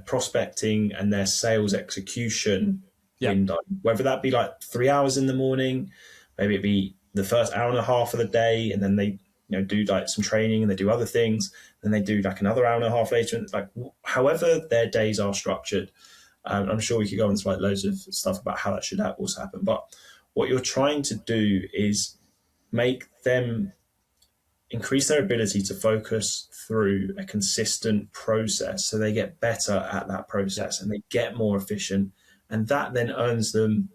prospecting and their sales execution Yeah. window, whether that be like 3 hours in the morning, maybe it be the first hour and a half of the day, and then they do like some training and they do other things, then they do like another hour and a half later, like however their days are structured. I'm sure we could go into like loads of stuff about how that should also happen, but what you're trying to do is make them increase their ability to focus through a consistent process, so they get better at that process and they get more efficient, and that then earns them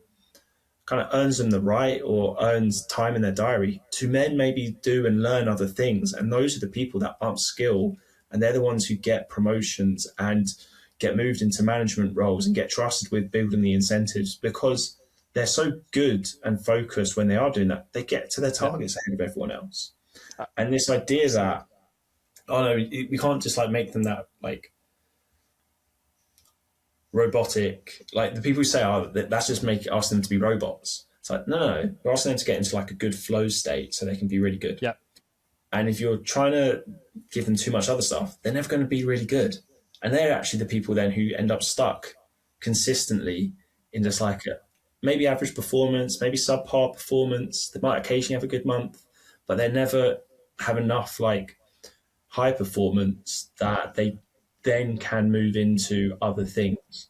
the right, or earns time in their diary to then maybe do and learn other things. And those are the people that upskill, and they're the ones who get promotions and get moved into management roles and get trusted with building the incentives, because they're so good and focused when they are doing that. They get to their targets ahead of everyone else. And this idea that, oh no, we can't just like make them that like robotic, like the people who say, oh, that's just ask them to be robots. It's like, no, we're asking them to get into like a good flow state so they can be really good. Yeah. And if you're trying to give them too much other stuff, they're never going to be really good. And they're actually the people then who end up stuck consistently in just like maybe average performance, maybe subpar performance. They might occasionally have a good month, but they never have enough like high performance that they then can move into other things.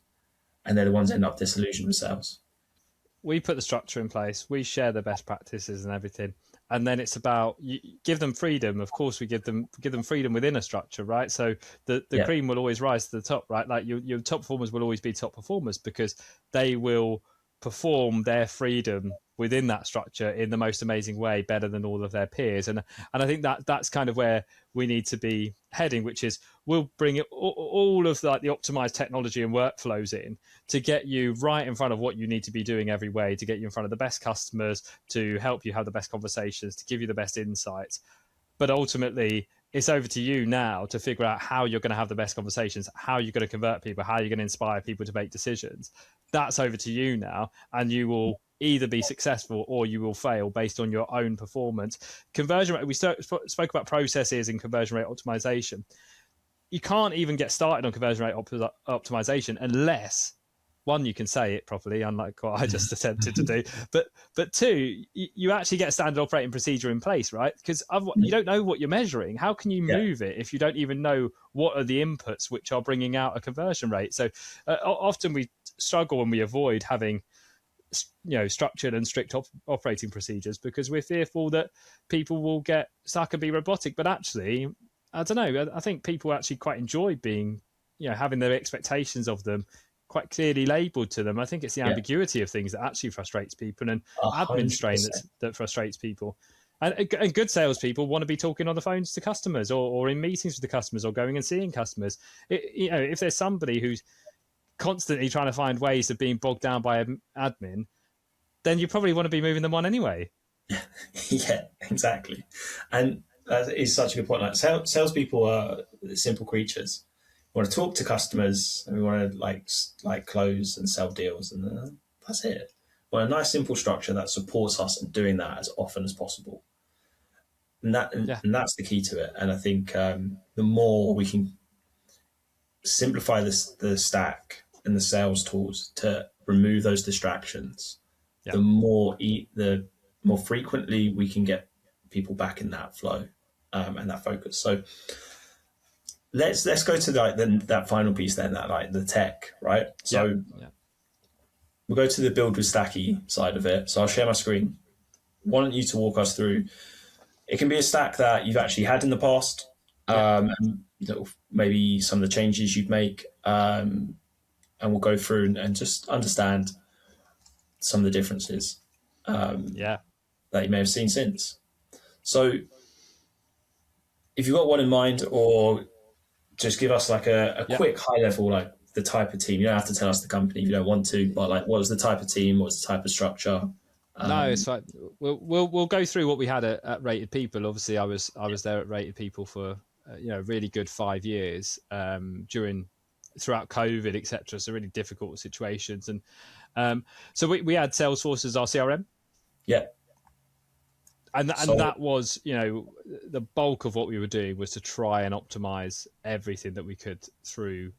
And they're the ones that end up disillusioned with sales. We put the structure in place. We share the best practices and everything. And then it's about, you give them freedom. Of course, we give them freedom within a structure, right? So the cream will always rise to the top, right? Like your top performers will always be top performers because they will perform their freedom within that structure in the most amazing way, better than all of their peers. And I think that's kind of where we need to be heading, which is we'll bring all of like the optimized technology and workflows in to get you right in front of what you need to be doing every way, to get you in front of the best customers, to help you have the best conversations, to give you the best insights. But ultimately, it's over to you now to figure out how you're going to have the best conversations, how you're going to convert people, how you're going to inspire people to make decisions. That's over to you now, and you will either be successful or you will fail based on your own performance. Conversion rate, we spoke about processes and conversion rate optimization. You can't even get started on conversion rate optimization unless, one, you can say it properly, unlike what I just attempted to do, but two, you actually get a standard operating procedure in place, right? Because you don't know what you're measuring. How can you move it if you don't even know what are the inputs which are bringing out a conversion rate? So often we struggle and we avoid having structured and strict operating procedures because we're fearful that people will get stuck and be robotic. But actually, I don't know, I think people actually quite enjoy being, having their expectations of them quite clearly labeled to them. I think it's the ambiguity of things that actually frustrates people, and 100%. Admin strain that frustrates people. And good salespeople want to be talking on the phones to customers or in meetings with the customers or going and seeing customers. If there's somebody who's constantly trying to find ways of being bogged down by admin, then you probably want to be moving them on anyway. Yeah, exactly. And that is such a good point. Like salespeople are simple creatures. We want to talk to customers and we want to like close and sell deals, and that's it. We want a nice simple structure that supports us in doing that as often as possible. And that's the key to it. And I think the more we can simplify the stack and the sales tools to remove those distractions, the more frequently we can get people back in that flow and that focus. So let's go to that final piece then, that the tech, right? So we'll go to the build with Stakki side of it. So I'll share my screen. I want you to walk us through. It can be a stack that you've actually had in the past, and maybe some of the changes you'd make, and we'll go through and just understand some of the differences that you may have seen since. So if you've got one in mind, or just give us like a quick high level, like the type of team. You don't have to tell us the company if you don't want to, but like what was the type of team, what was the type of structure? No, it's fine. We'll go through what we had at Rated People. Obviously, I was there at Rated People for a really good 5 years during throughout COVID, etc. So really difficult situations. And so we had Salesforce as our CRM. Yeah. And So that was, the bulk of what we were doing was to try and optimize everything that we could through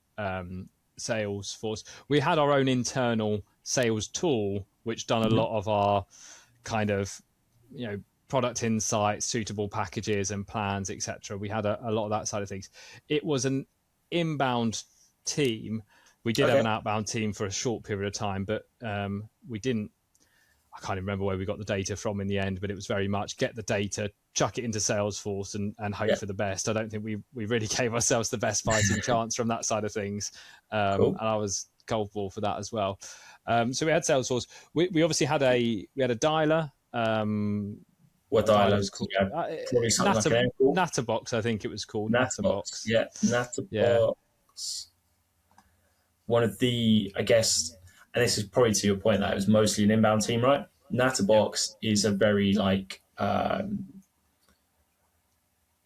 Salesforce. We had our own internal sales tool, which done a lot of our kind of, product insights, suitable packages and plans, etc. We had a lot of that side of things. It was an inbound team. We did have an outbound team for a short period of time, but we didn't. I can't even remember where we got the data from in the end, but it was very much get the data, chuck it into Salesforce and hope for the best. I don't think we really gave ourselves the best fighting chance from that side of things. Cool. And I was culpable for that as well. So we had Salesforce. We obviously had a dialer. What dialer was called? Probably something like an call. Natterbox, I think it was called. Natterbox. Yeah, Natterbox. Yeah. One of the, I guess, and this is probably to your point that it was mostly an inbound team, right? Natterbox is a very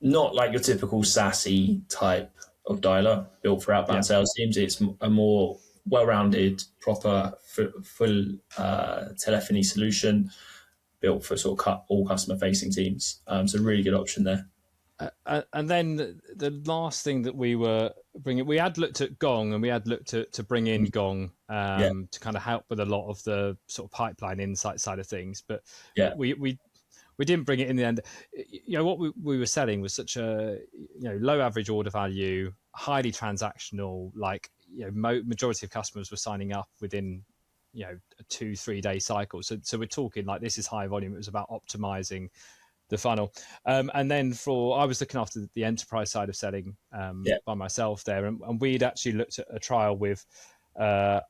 not like your typical SASE type of dialer built for outbound sales teams. It's a more well-rounded, proper, full telephony solution built for sort of all customer-facing teams. So really good option there. And then the last thing that we were bringing, we had looked at Gong, and we had looked to bring in Gong to kind of help with a lot of the sort of pipeline insight side of things. But we didn't bring it in the end. What we were selling was such a low average order value, highly transactional. Majority of customers were signing up within a 2-3 day cycle. So we're talking like this is high volume. It was about optimizing the funnel. And then I was looking after the enterprise side of selling by myself there. And we'd actually looked at a trial with, I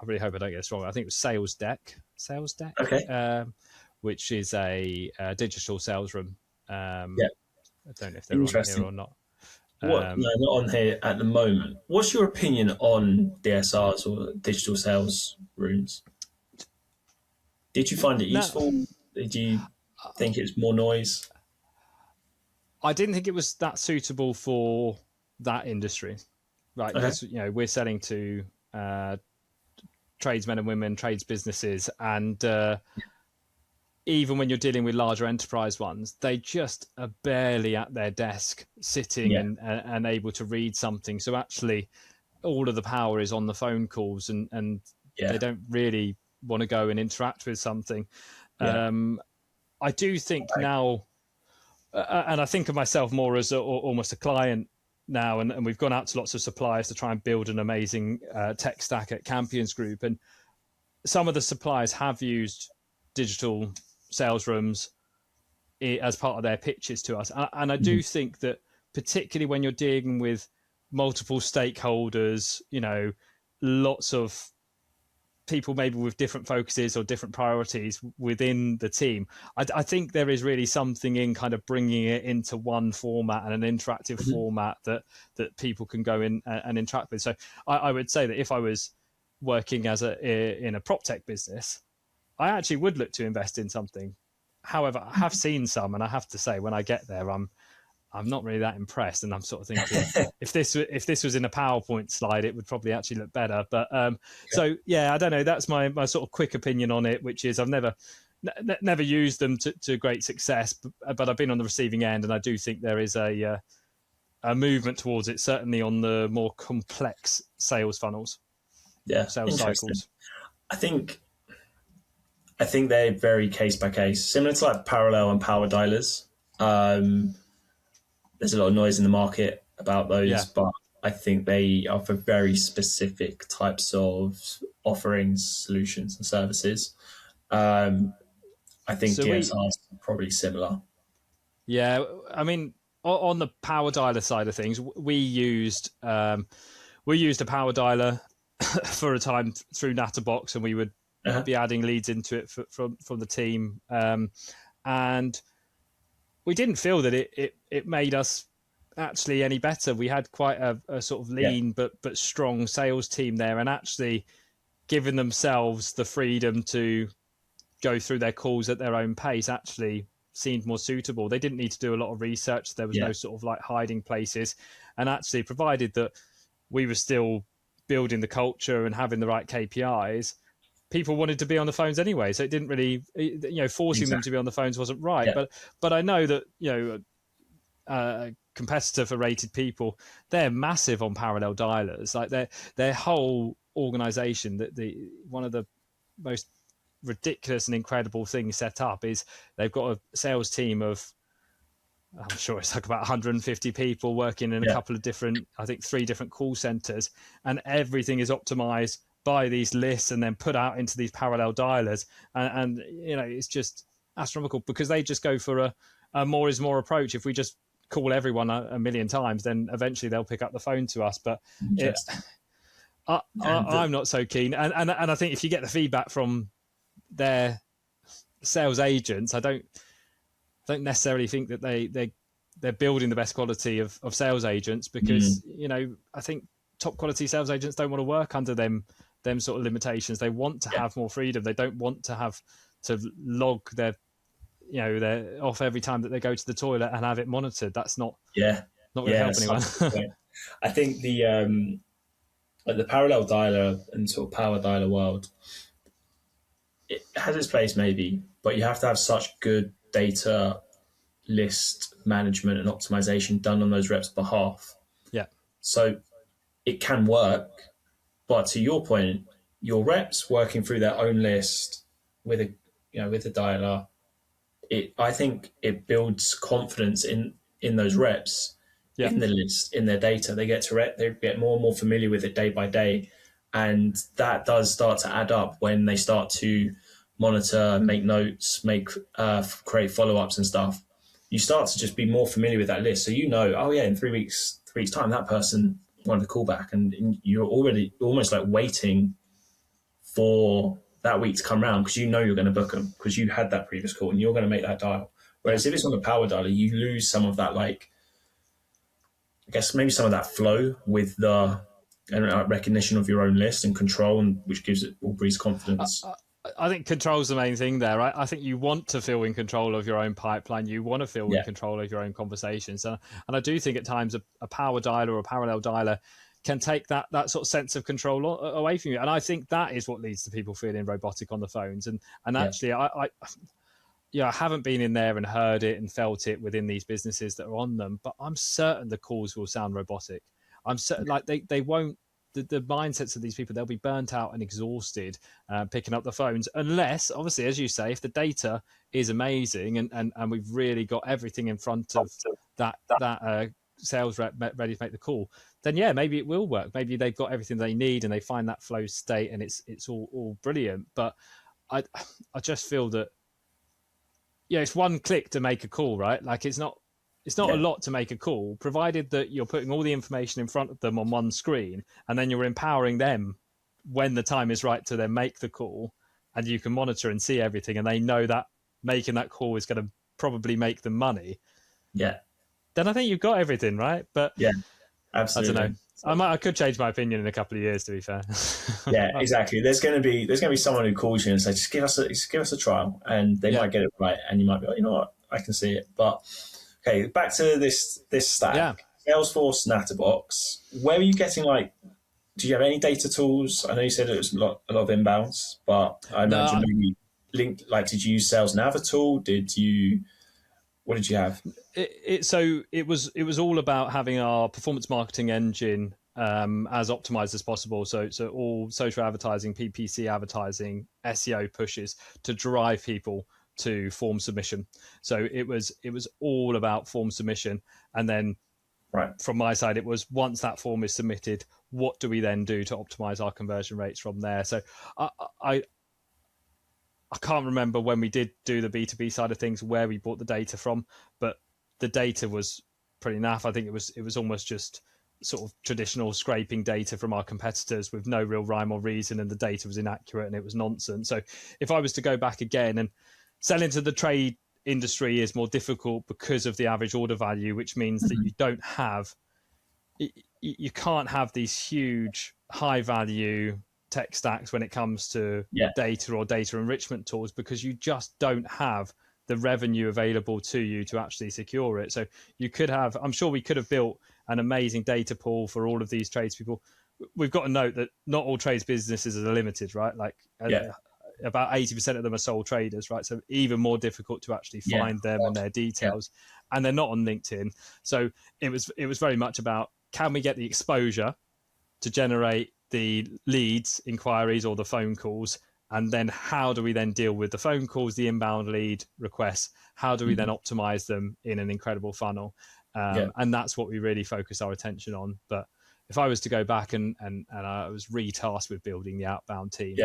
really hope I don't get this wrong. I think it was Sales Deck, which is a digital sales room. I don't know if they're on here or not. No, not on here at the moment. What's your opinion on DSRs or digital sales rooms? Did you find it useful? Did you think it's more noise? I didn't think it was that suitable for that industry, right? Because we're selling to tradesmen and women, trades businesses, and even when you're dealing with larger enterprise ones, they just are barely at their desk sitting and able to read something. So actually, all of the power is on the phone calls, and they don't really want to go and interact with something. I do think now, and I think of myself more as almost a client now, and we've gone out to lots of suppliers to try and build an amazing tech stack at Campions Group. And some of the suppliers have used digital sales rooms as part of their pitches to us. And I do think that particularly when you're dealing with multiple stakeholders, lots of people maybe with different focuses or different priorities within the team, I think there is really something in kind of bringing it into one format and an interactive format that people can go in and interact with. So I would say that if I was working in a prop tech business, I actually would look to invest in something. However, I have seen some, and I have to say, when I get there, I'm not really that impressed, and I'm sort of thinking if this was in a PowerPoint slide, it would probably actually look better. But so I don't know. That's my sort of quick opinion on it, which is I've never used them to great success, but I've been on the receiving end, and I do think there is a movement towards it, certainly on the more complex sales funnels, sales cycles. I think they're very case by case, similar to like parallel and power dialers. There's a lot of noise in the market about those, but I think they are for very specific types of offerings, solutions, and services. I think DSRs are probably similar. Yeah, I mean, on the power dialer side of things, we used a power dialer for a time through Natterbox, and we would be adding leads into it from the team, and we didn't feel that it made us actually any better. We had quite a sort of lean but strong sales team there, and actually giving themselves the freedom to go through their calls at their own pace actually seemed more suitable. They didn't need to do a lot of research. There was no sort of like hiding places, and actually provided that we were still building the culture and having the right KPIs, people wanted to be on the phones anyway. So it didn't really, forcing them to be on the phones wasn't right. Yeah. But I know that, competitor for rated people, they're massive on parallel dialers. Like their whole organization, that one of the most ridiculous and incredible things set up is they've got a sales team of, I'm sure it's like about 150 people working in a couple of different, I think 3 different call centers, and everything is optimized by these lists and then put out into these parallel dialers. And it's just astronomical, because they just go for a more is more approach. If we just call everyone a million times, then eventually they'll pick up the phone to us. But I'm not so keen. And I think if you get the feedback from their sales agents, I don't necessarily think that they're building the best quality of sales agents, because I think top quality sales agents don't want to work under them sort of limitations. They want to have more freedom. They don't want to have to log their off every time that they go to the toilet and have it monitored. That's not going to help anyone. I think the parallel dialer and sort of power dialer world, it has its place maybe, but you have to have such good data list management and optimization done on those reps' behalf. Yeah. So it can work, but to your point, your reps working through their own list with a dialer, I think it builds confidence in those reps, in the list, in their data. They get more and more familiar with it day by day, and that does start to add up when they start to monitor, make notes, create follow-ups and stuff. You start to just be more familiar with that list, so in 3 weeks time that person wanted to call back, and you're already almost like waiting for that week to come around, because you're going to book them because you had that previous call and you're going to make that dial. Whereas if it's on the power dialer, you lose some of that, like, I guess maybe some of that flow with the recognition of your own list and control, and which gives it all breeds confidence. I think control's the main thing there. I think you want to feel in control of your own pipeline. You want to feel in control of your own conversations. And I do think at times a power dialer or a parallel dialer can take that sort of sense of control away from you. And I think that is what leads to people feeling robotic on the phones. And actually, I haven't been in there and heard it and felt it within these businesses that are on them, but I'm certain the calls will sound robotic. I'm certain, like, they won't, the mindsets of these people, they'll be burnt out and exhausted picking up the phones, unless, obviously, as you say, if the data is amazing and we've really got everything in front of that sales rep ready to make the call, then maybe it will work. Maybe they've got everything they need and they find that flow state and it's all brilliant. But I just feel that it's one click to make a call, right? Like it's not a lot to make a call, provided that you're putting all the information in front of them on one screen, and then you're empowering them when the time is right to then make the call, and you can monitor and see everything, and they know that making that call is going to probably make them money. Yeah. Then I think you've got everything, right? But absolutely. I don't know. I could change my opinion in a couple of years, to be fair. Yeah, exactly. There's going to be someone who calls you and says, just give us a trial, and they might get it right, and you might be like, you know what, I can see it. But okay, back to this stack. Yeah. Salesforce, Natterbox. Where are you getting, like, do you have any data tools? I know you said it was a lot of inbounds, but I imagine maybe linked, like, did you use Sales Nav at all? What did you have? It was all about having our performance marketing engine as optimized as possible. So all social advertising, PPC advertising, SEO pushes to drive people to form submission. So it was all about form submission, and then from my side, it was, once that form is submitted, what do we then do to optimize our conversion rates from there? So I can't remember when we did do the B2B side of things where we bought the data from, but the data was pretty naff. I think it was almost just sort of traditional scraping data from our competitors with no real rhyme or reason, and the data was inaccurate and it was nonsense. So if I was to go back again, and selling to the trade industry is more difficult because of the average order value, which means that you can't have these huge high value tech stacks when it comes to data or data enrichment tools, because you just don't have the revenue available to you to actually secure it. So you could have, I'm sure we could have built an amazing data pool for all of these tradespeople. We've got to note that not all trades businesses are limited, right? Like about 80% of them are sole traders, right? So even more difficult to actually find them and their details, and they're not on LinkedIn. So it was very much about, can we get the exposure to generate the leads, inquiries, or the phone calls, and then how do we then deal with the phone calls, the inbound lead requests? How do we then optimize them in an incredible funnel? And that's what we really focus our attention on. But if I was to go back and I was retasked with building the outbound team,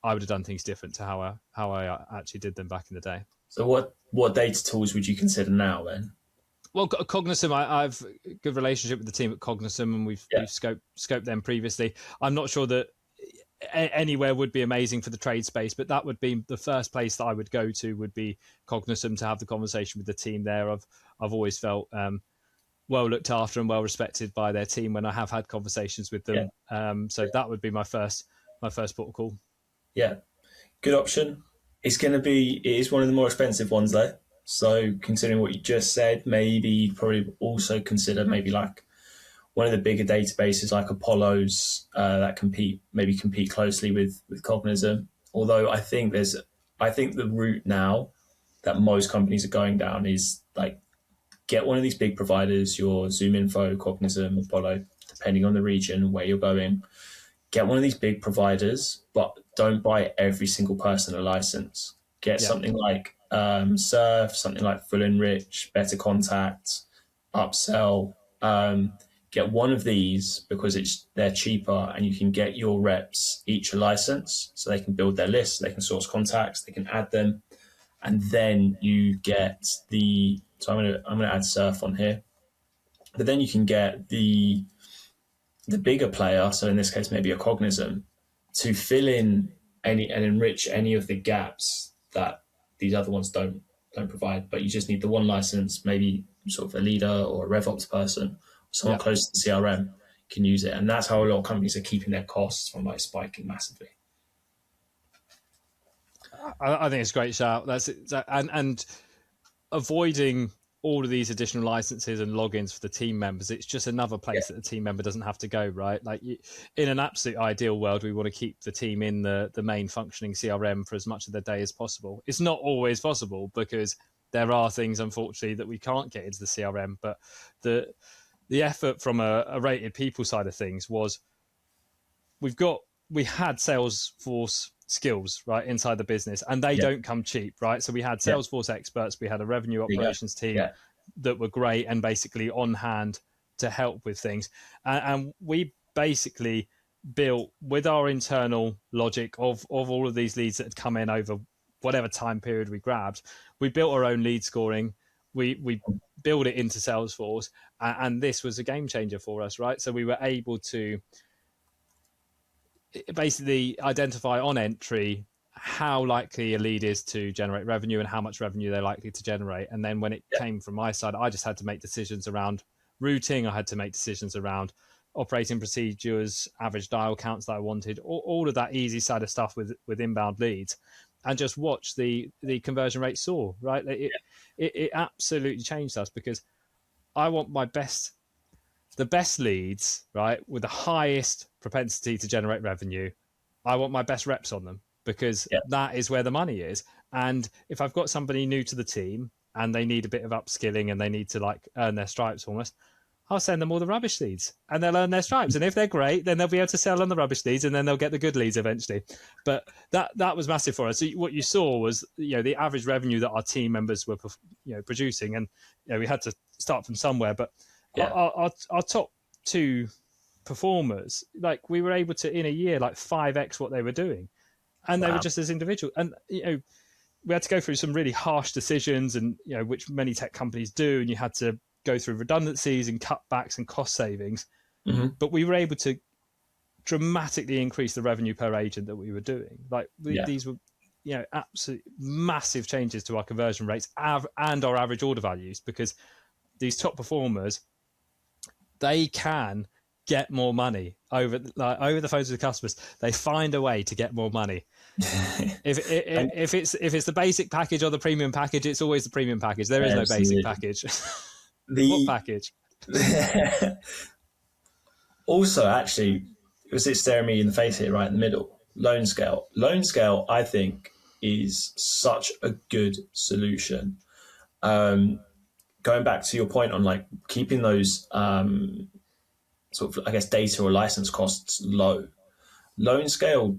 I would have done things different to how I actually did them back in the day. So what data tools would you consider now then? Well, Cognism, I've a good relationship with the team at Cognism, and we've scoped them previously. I'm not sure that anywhere would be amazing for the trade space, but that would be the first place that I would go to, would be Cognism, to have the conversation with the team there. I've always felt well looked after and well respected by their team when I have had conversations with them. That would be my first port of call. Yeah, good option. It is one of the more expensive ones though. So considering what you just said, maybe probably also consider maybe like one of the bigger databases like Apollo's that compete closely with Cognism. Although I think the route now that most companies are going down is like, get one of these big providers, your ZoomInfo, Cognism, Apollo, depending on the region where you're going. Get one of these big providers, but don't buy every single person a license. Get something like Surf, something like Full Enrich, Better Contact, Upsell. Get one of these because they're cheaper, and you can get your reps each a license, so they can build their lists, they can source contacts, they can add them, and then you get So I'm gonna add Surf on here, but then you can get the bigger player. So in this case, maybe a Cognism, to fill in and enrich any of the gaps that these other ones don't provide. But you just need the one license, maybe sort of a leader or a RevOps person, someone close to the CRM can use it. And that's how a lot of companies are keeping their costs from like spiking massively. I think it's a great shout. And avoiding all of these additional licenses and logins for the team members, it's just another place that the team member doesn't have to go, right? Like in an absolute ideal world, we want to keep the team in the main functioning CRM for as much of the day as possible. It's not always possible because there are things, unfortunately, that we can't get into the CRM. But the effort from a rated people side of things was, we had Salesforce skills right inside the business, and they don't come cheap, right? So we had Salesforce experts, we had a revenue operations team that were great and basically on hand to help with things, and we basically built, with our internal logic of all of these leads that had come in over whatever time period we grabbed, we built our own lead scoring. We built it into Salesforce, and this was a game changer for us, right? So we were able to basically identify on entry how likely a lead is to generate revenue and how much revenue they're likely to generate. And then when it came from my side, I just had to make decisions around routing. I had to make decisions around operating procedures, average dial counts that I wanted, all of that easy side of stuff with inbound leads, and just watch the conversion rate soar, right? It absolutely changed us, because I want the best leads, right, with the highest propensity to generate revenue. I want my best reps on them, because that is where the money is. And if I've got somebody new to the team and they need a bit of upskilling and they need to like earn their stripes almost, I'll send them all the rubbish leads and they'll earn their stripes. And if they're great, then they'll be able to sell on the rubbish leads, and then they'll get the good leads eventually. But that was massive for us. So what you saw was, the average revenue that our team members were, producing, and we had to start from somewhere. But our top two performers, like, we were able to in a year like 5x what they were doing, and they were just as individual. And we had to go through some really harsh decisions, and which many tech companies do, and you had to go through redundancies and cutbacks and cost savings. But we were able to dramatically increase the revenue per agent that we were doing. Like these were absolute massive changes to our conversion rates and our average order values, because these top performers, they can get more money over the phones with the customers. They find a way to get more money. if it's the basic package or the premium package, it's always the premium package. There is no basic package. What package? Also, actually, because it's staring me in the face here, right in the middle, loan scale. Loan scale, I think, is such a good solution. Um, Going back to your point on like keeping those sort of, I guess, data or license costs low. Loan scale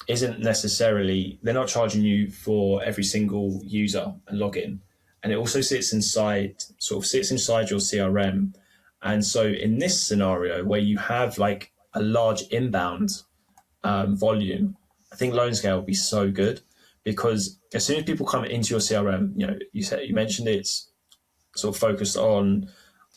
isn't necessarily, they're not charging you for every single user and login. And it also sits inside your CRM. And so in this scenario where you have like a large inbound volume, I think loan scale will be so good because as soon as people come into your CRM, you mentioned it's sort of focused on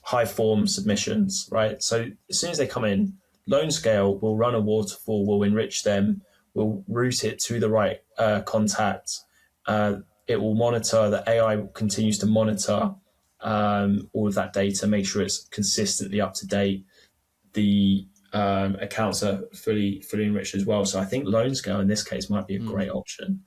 high form submissions, right? So as soon as they come in, Loan Scale will run a waterfall, will enrich them, will route it to the right contact. It will monitor, the AI continues to monitor all of that data, make sure it's consistently up to date. The accounts are fully enriched as well. So I think Loan Scale in this case might be a great option.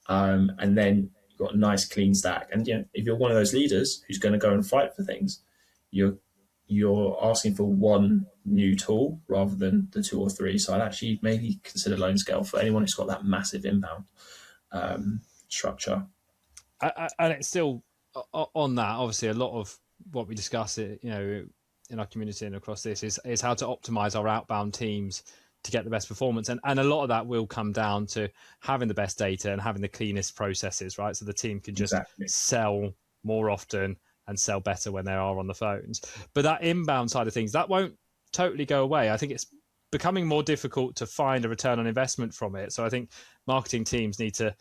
And then you've got a nice clean stack. And if you're one of those leaders who's going to go and fight for things, you're asking for one new tool rather than the two or three. So I'd actually maybe consider Loan Scale for anyone who's got that massive inbound structure. And it's still on that. Obviously, a lot of what we discuss, in our community and across this is how to optimize our outbound teams to get the best performance. And a lot of that will come down to having the best data and having the cleanest processes, right? So the team can just sell more often and sell better when they are on the phones. But that inbound side of things, that won't totally go away. I think it's becoming more difficult to find a return on investment from it. So I think marketing teams need to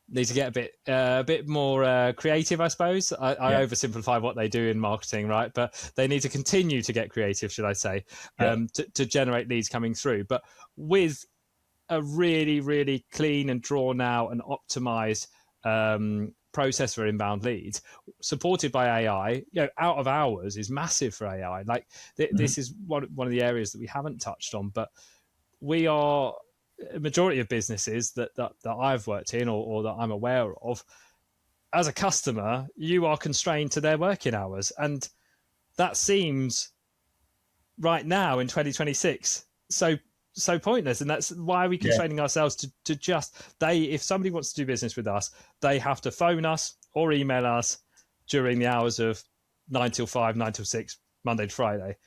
get a bit more creative, I suppose. I oversimplify what they do in marketing, right? But they need to continue to get creative, should I say, to generate leads coming through. But with a really, really clean and drawn out and optimized process for inbound leads, supported by AI, out of hours is massive for AI. Like this is one of the areas that we haven't touched on, but we are. A majority of businesses that I've worked in or that I'm aware of, as a customer, you are constrained to their working hours. And that seems right now in 2026 so pointless. And that's why we're constraining ourselves to if somebody wants to do business with us, they have to phone us or email us during the hours of 9 till 5, 9 till 6, Monday to Friday.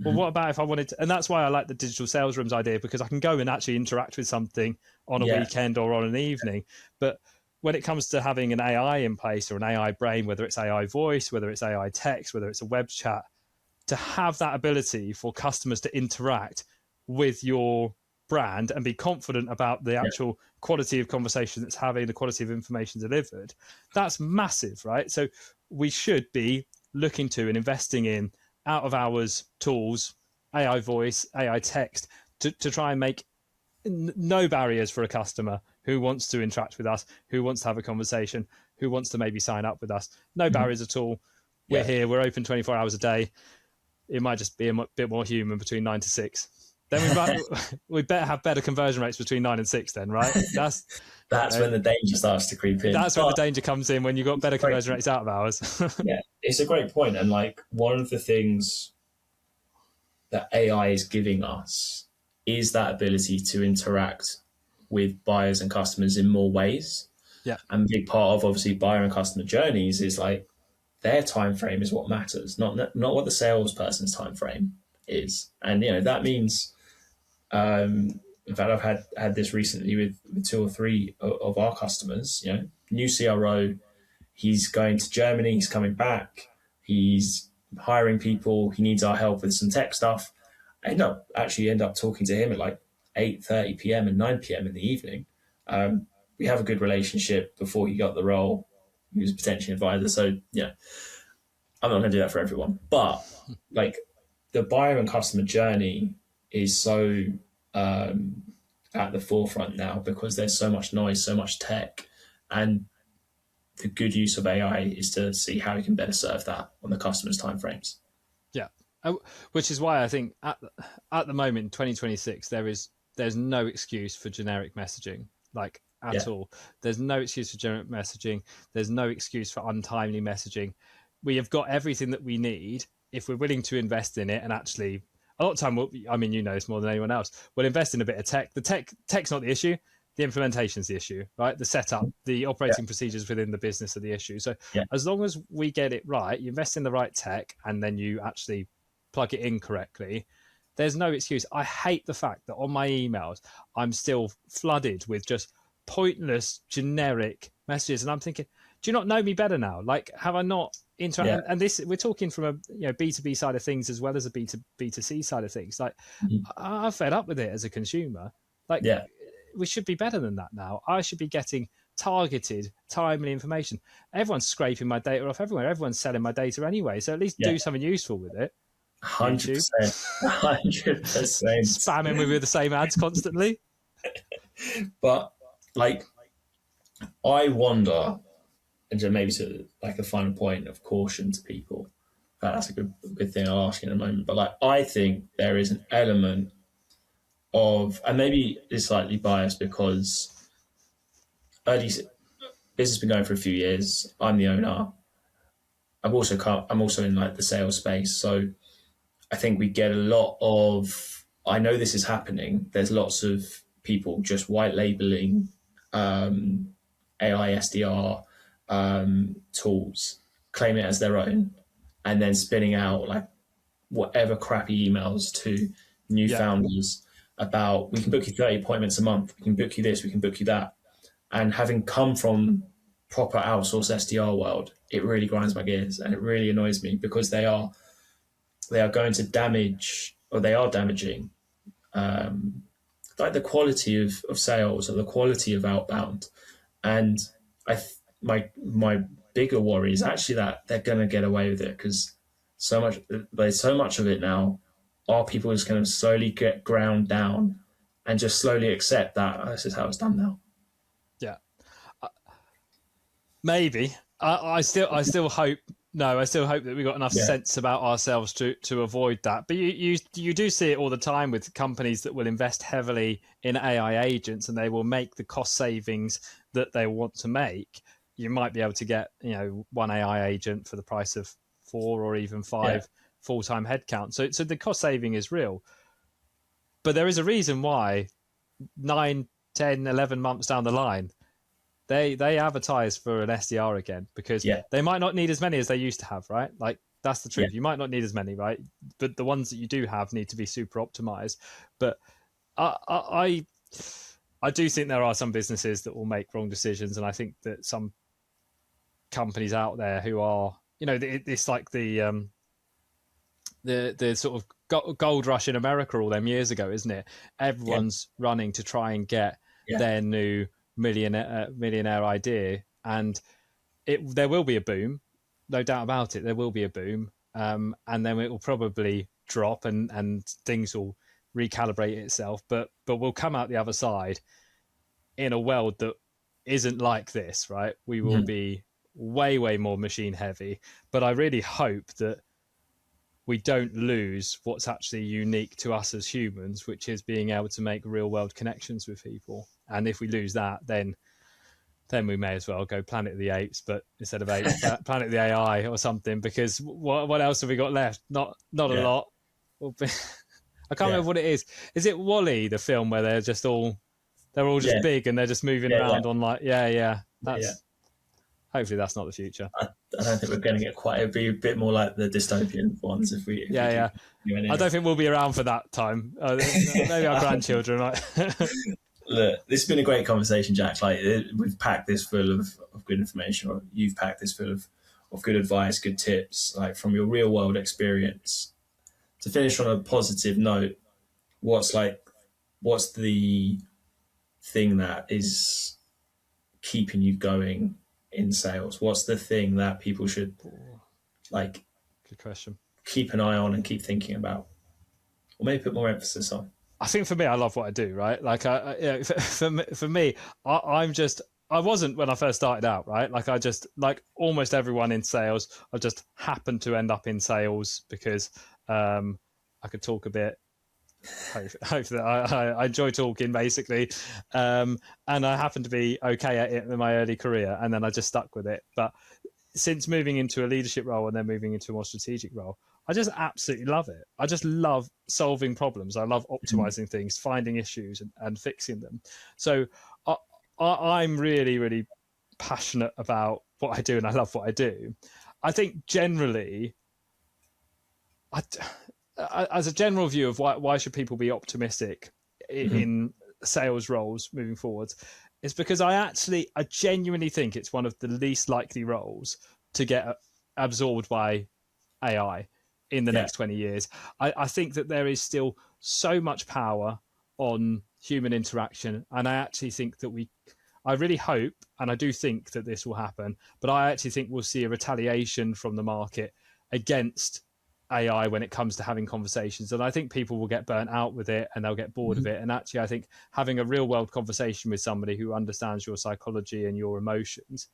Well, what about if I wanted to, and that's why I like the digital sales rooms idea, because I can go and actually interact with something on a weekend or on an evening. But when it comes to having an AI in place or an AI brain, whether it's AI voice, whether it's AI text, whether it's a web chat, to have that ability for customers to interact with your brand and be confident about the actual quality of conversation that's having, the quality of information delivered, that's massive, right? So we should be looking to and investing in out of hours tools, AI voice, AI text, to try and make no barriers for a customer who wants to interact with us, who wants to have a conversation, who wants to maybe sign up with us. No barriers at all. We're here. We're open 24 hours a day. It might just be a bit more human between 9 to 6. Then we better have better conversion rates between 9 and 6 then, right? That's when the danger starts to creep in. That's when the danger comes in, when you've got better conversion rates out of hours. It's a great point. And like one of the things that AI is giving us is that ability to interact with buyers and customers in more ways. Yeah. And a big part of obviously buyer and customer journeys is like their time frame is what matters, not what the salesperson's time frame is. And that means in fact, I've had this recently with two or three of our customers. New CRO, he's going to Germany, he's coming back, he's hiring people, he needs our help with some tech stuff. I end up talking to him at like 8:30 p.m. and 9 p.m. in the evening. We have a good relationship. Before he got the role, he was potentially an advisor. So I'm not going to do that for everyone, but like the buyer and customer journey is so at the forefront now because there's so much noise, so much tech, and the good use of AI is to see how you can better serve that on the customer's timeframes. Yeah, which is why I think at the moment, 2026, there's no excuse for generic messaging, like at all. There's no excuse for generic messaging. There's no excuse for untimely messaging. we have got everything that we need if we're willing to invest in it. And actually, a lot of time, I mean, you know this more than anyone else, we'll invest in a bit of tech. Tech's not the issue. The implementation is the issue, right? The setup, the operating procedures within the business are the issue. So as long as we get it right, you invest in the right tech, and then you actually plug it in correctly, there's no excuse. I hate the fact that on my emails, I'm still flooded with just pointless, generic messages. And I'm thinking, do you not know me better now? Like, have I not interacted? And this, we're talking from a B2B side of things as well as a B2C side of things. Like, I'm fed up with it as a consumer. Like, we should be better than that now. I should be getting targeted, timely information. Everyone's scraping my data off everywhere. Everyone's selling my data anyway. So at least do something useful with it. 100%. 100%. Spamming me with the same ads constantly. But like, I wonder, and maybe to like a final point of caution to people, that's a good thing I'll ask in a moment. But like, I think there is an element of, and maybe it's slightly biased because business has been going for a few years. I'm the owner. I'm also in like the sales space. So I think we get a lot of, I know this is happening. There's lots of people just white labeling AI SDR tools, claim it as their own, and then spinning out like whatever crappy emails to new founders about, we can book you 30 appointments a month, we can book you this, we can book you that. And having come from proper outsourced SDR world, it really grinds my gears, and it really annoys me because they are going to damage, or they are damaging like the quality of sales or the quality of outbound. And my bigger worry is actually that they're going to get away with it, because there's so much of it now. Are people just going to slowly get ground down and just slowly accept that this is how it's done now? Yeah, maybe. I still hope. No, I still hope that we got enough sense about ourselves to avoid that. But you do see it all the time with companies that will invest heavily in AI agents, and they will make the cost savings that they want to make. You might be able to get one AI agent for the price of 4 or even 5 full-time headcount. So the cost saving is real. But there is a reason why 9, 10, 11 months down the line, they advertise for an SDR again, because they might not need as many as they used to have, right? Like, that's the truth. You might not need as many, right? But the ones that you do have need to be super optimized. But I do think there are some businesses that will make wrong decisions, and I think that some companies out there who are, it's like the sort of gold rush in America all them years ago, isn't it? Everyone's running to try and get their new millionaire idea, and there will be a boom, no doubt about it. There will be a boom, and then it will probably drop, and things will recalibrate itself. But we'll come out the other side in a world that isn't like this, right? We will be way more machine heavy. But I really hope that we don't lose what's actually unique to us as humans, which is being able to make real world connections with people. And if we lose that, then we may as well go Planet of the Apes, but instead of apes, Planet of the AI or something, because what else have we got left? Not a lot. I can't remember what it is. Is it WALL-E, the film where they're all just big and they're just moving around on like, hopefully that's not the future. I don't think we're going to get be a bit more like the dystopian ones if we I don't think we'll be around for that time. Maybe our grandchildren might. Look, this has been a great conversation, Jack. Like, we've packed this full of good information, or you've packed this full of good advice, good tips, like from your real world experience. To finish on a positive note, what's the thing that is keeping you going in sales? What's the thing that people should good question, keep an eye on and keep thinking about, or maybe put more emphasis on? I think for me, I love what I do, right? Like, for me, I wasn't when I first started out, right? Like, I just, like almost everyone in sales, I just happened to end up in sales because I could talk a bit. Hopefully, I enjoy talking, basically, and I happened to be okay at it in my early career, and then I just stuck with it. But since moving into a leadership role and then moving into a more strategic role, I just absolutely love it. I just love solving problems. I love optimizing things, finding issues and fixing them. So I'm really, really passionate about what I do, and I love what I do. I think generally, as a general view of why should people be optimistic in sales roles moving forward, is because I genuinely think it's one of the least likely roles to get absorbed by AI in the next 20 years. I think that there is still so much power on human interaction, and I actually think that I really hope, and I do think that this will happen, but I actually think we'll see a retaliation from the market against AI when it comes to having conversations. And I think people will get burnt out with it and they'll get bored of it. And actually, I think having a real world conversation with somebody who understands your psychology and your emotions,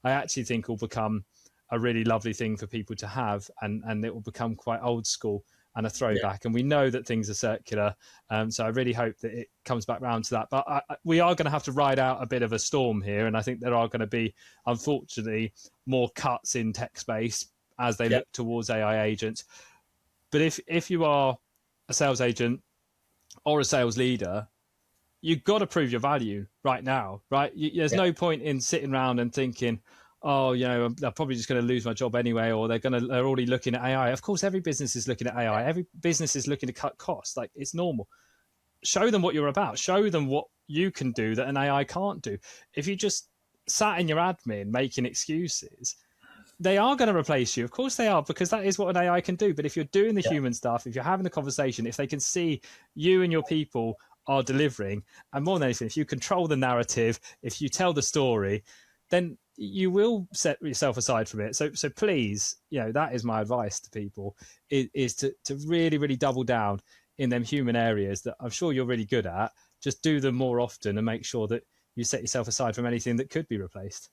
I actually think will become a really lovely thing for people to have. And it will become quite old school and a throwback. Yeah. And we know that things are circular. So I really hope that it comes back round to that. But we are going to have to ride out a bit of a storm here. And I think there are going to be, unfortunately, more cuts in tech space as they look towards AI agents. But if you are a sales agent or a sales leader, you've got to prove your value right now, right? There's no point in sitting around and thinking, oh, I'm probably just going to lose my job anyway, or they're already looking at AI. Of course, every business is looking at AI. Every business is looking to cut costs. Like, it's normal. Show them what you're about. Show them what you can do that an AI can't do. If you just sat in your admin making excuses, they are going to replace you. Of course they are, because that is what an AI can do. But if you're doing the human stuff, if you're having the conversation, if they can see you and your people are delivering, and more than anything, if you control the narrative, if you tell the story, then you will set yourself aside from it. So please, that is my advice to people, is to really, really double down in them human areas that I'm sure you're really good at. Just do them more often and make sure that you set yourself aside from anything that could be replaced.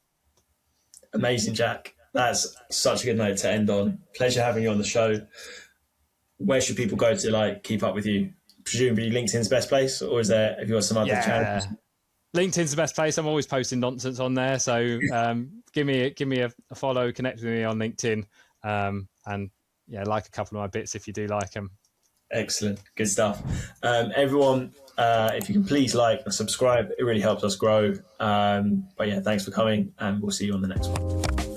Amazing, Jack. That's such a good note to end on. Pleasure having you on the show. Where should people go to keep up with you? Presumably LinkedIn's the best place, or have you got some other channels? LinkedIn's the best place. I'm always posting nonsense on there. So give me a follow, connect with me on LinkedIn, and like a couple of my bits if you do like them. Excellent. Good stuff. Everyone, if you can please like and subscribe, it really helps us grow. But thanks for coming, and we'll see you on the next one.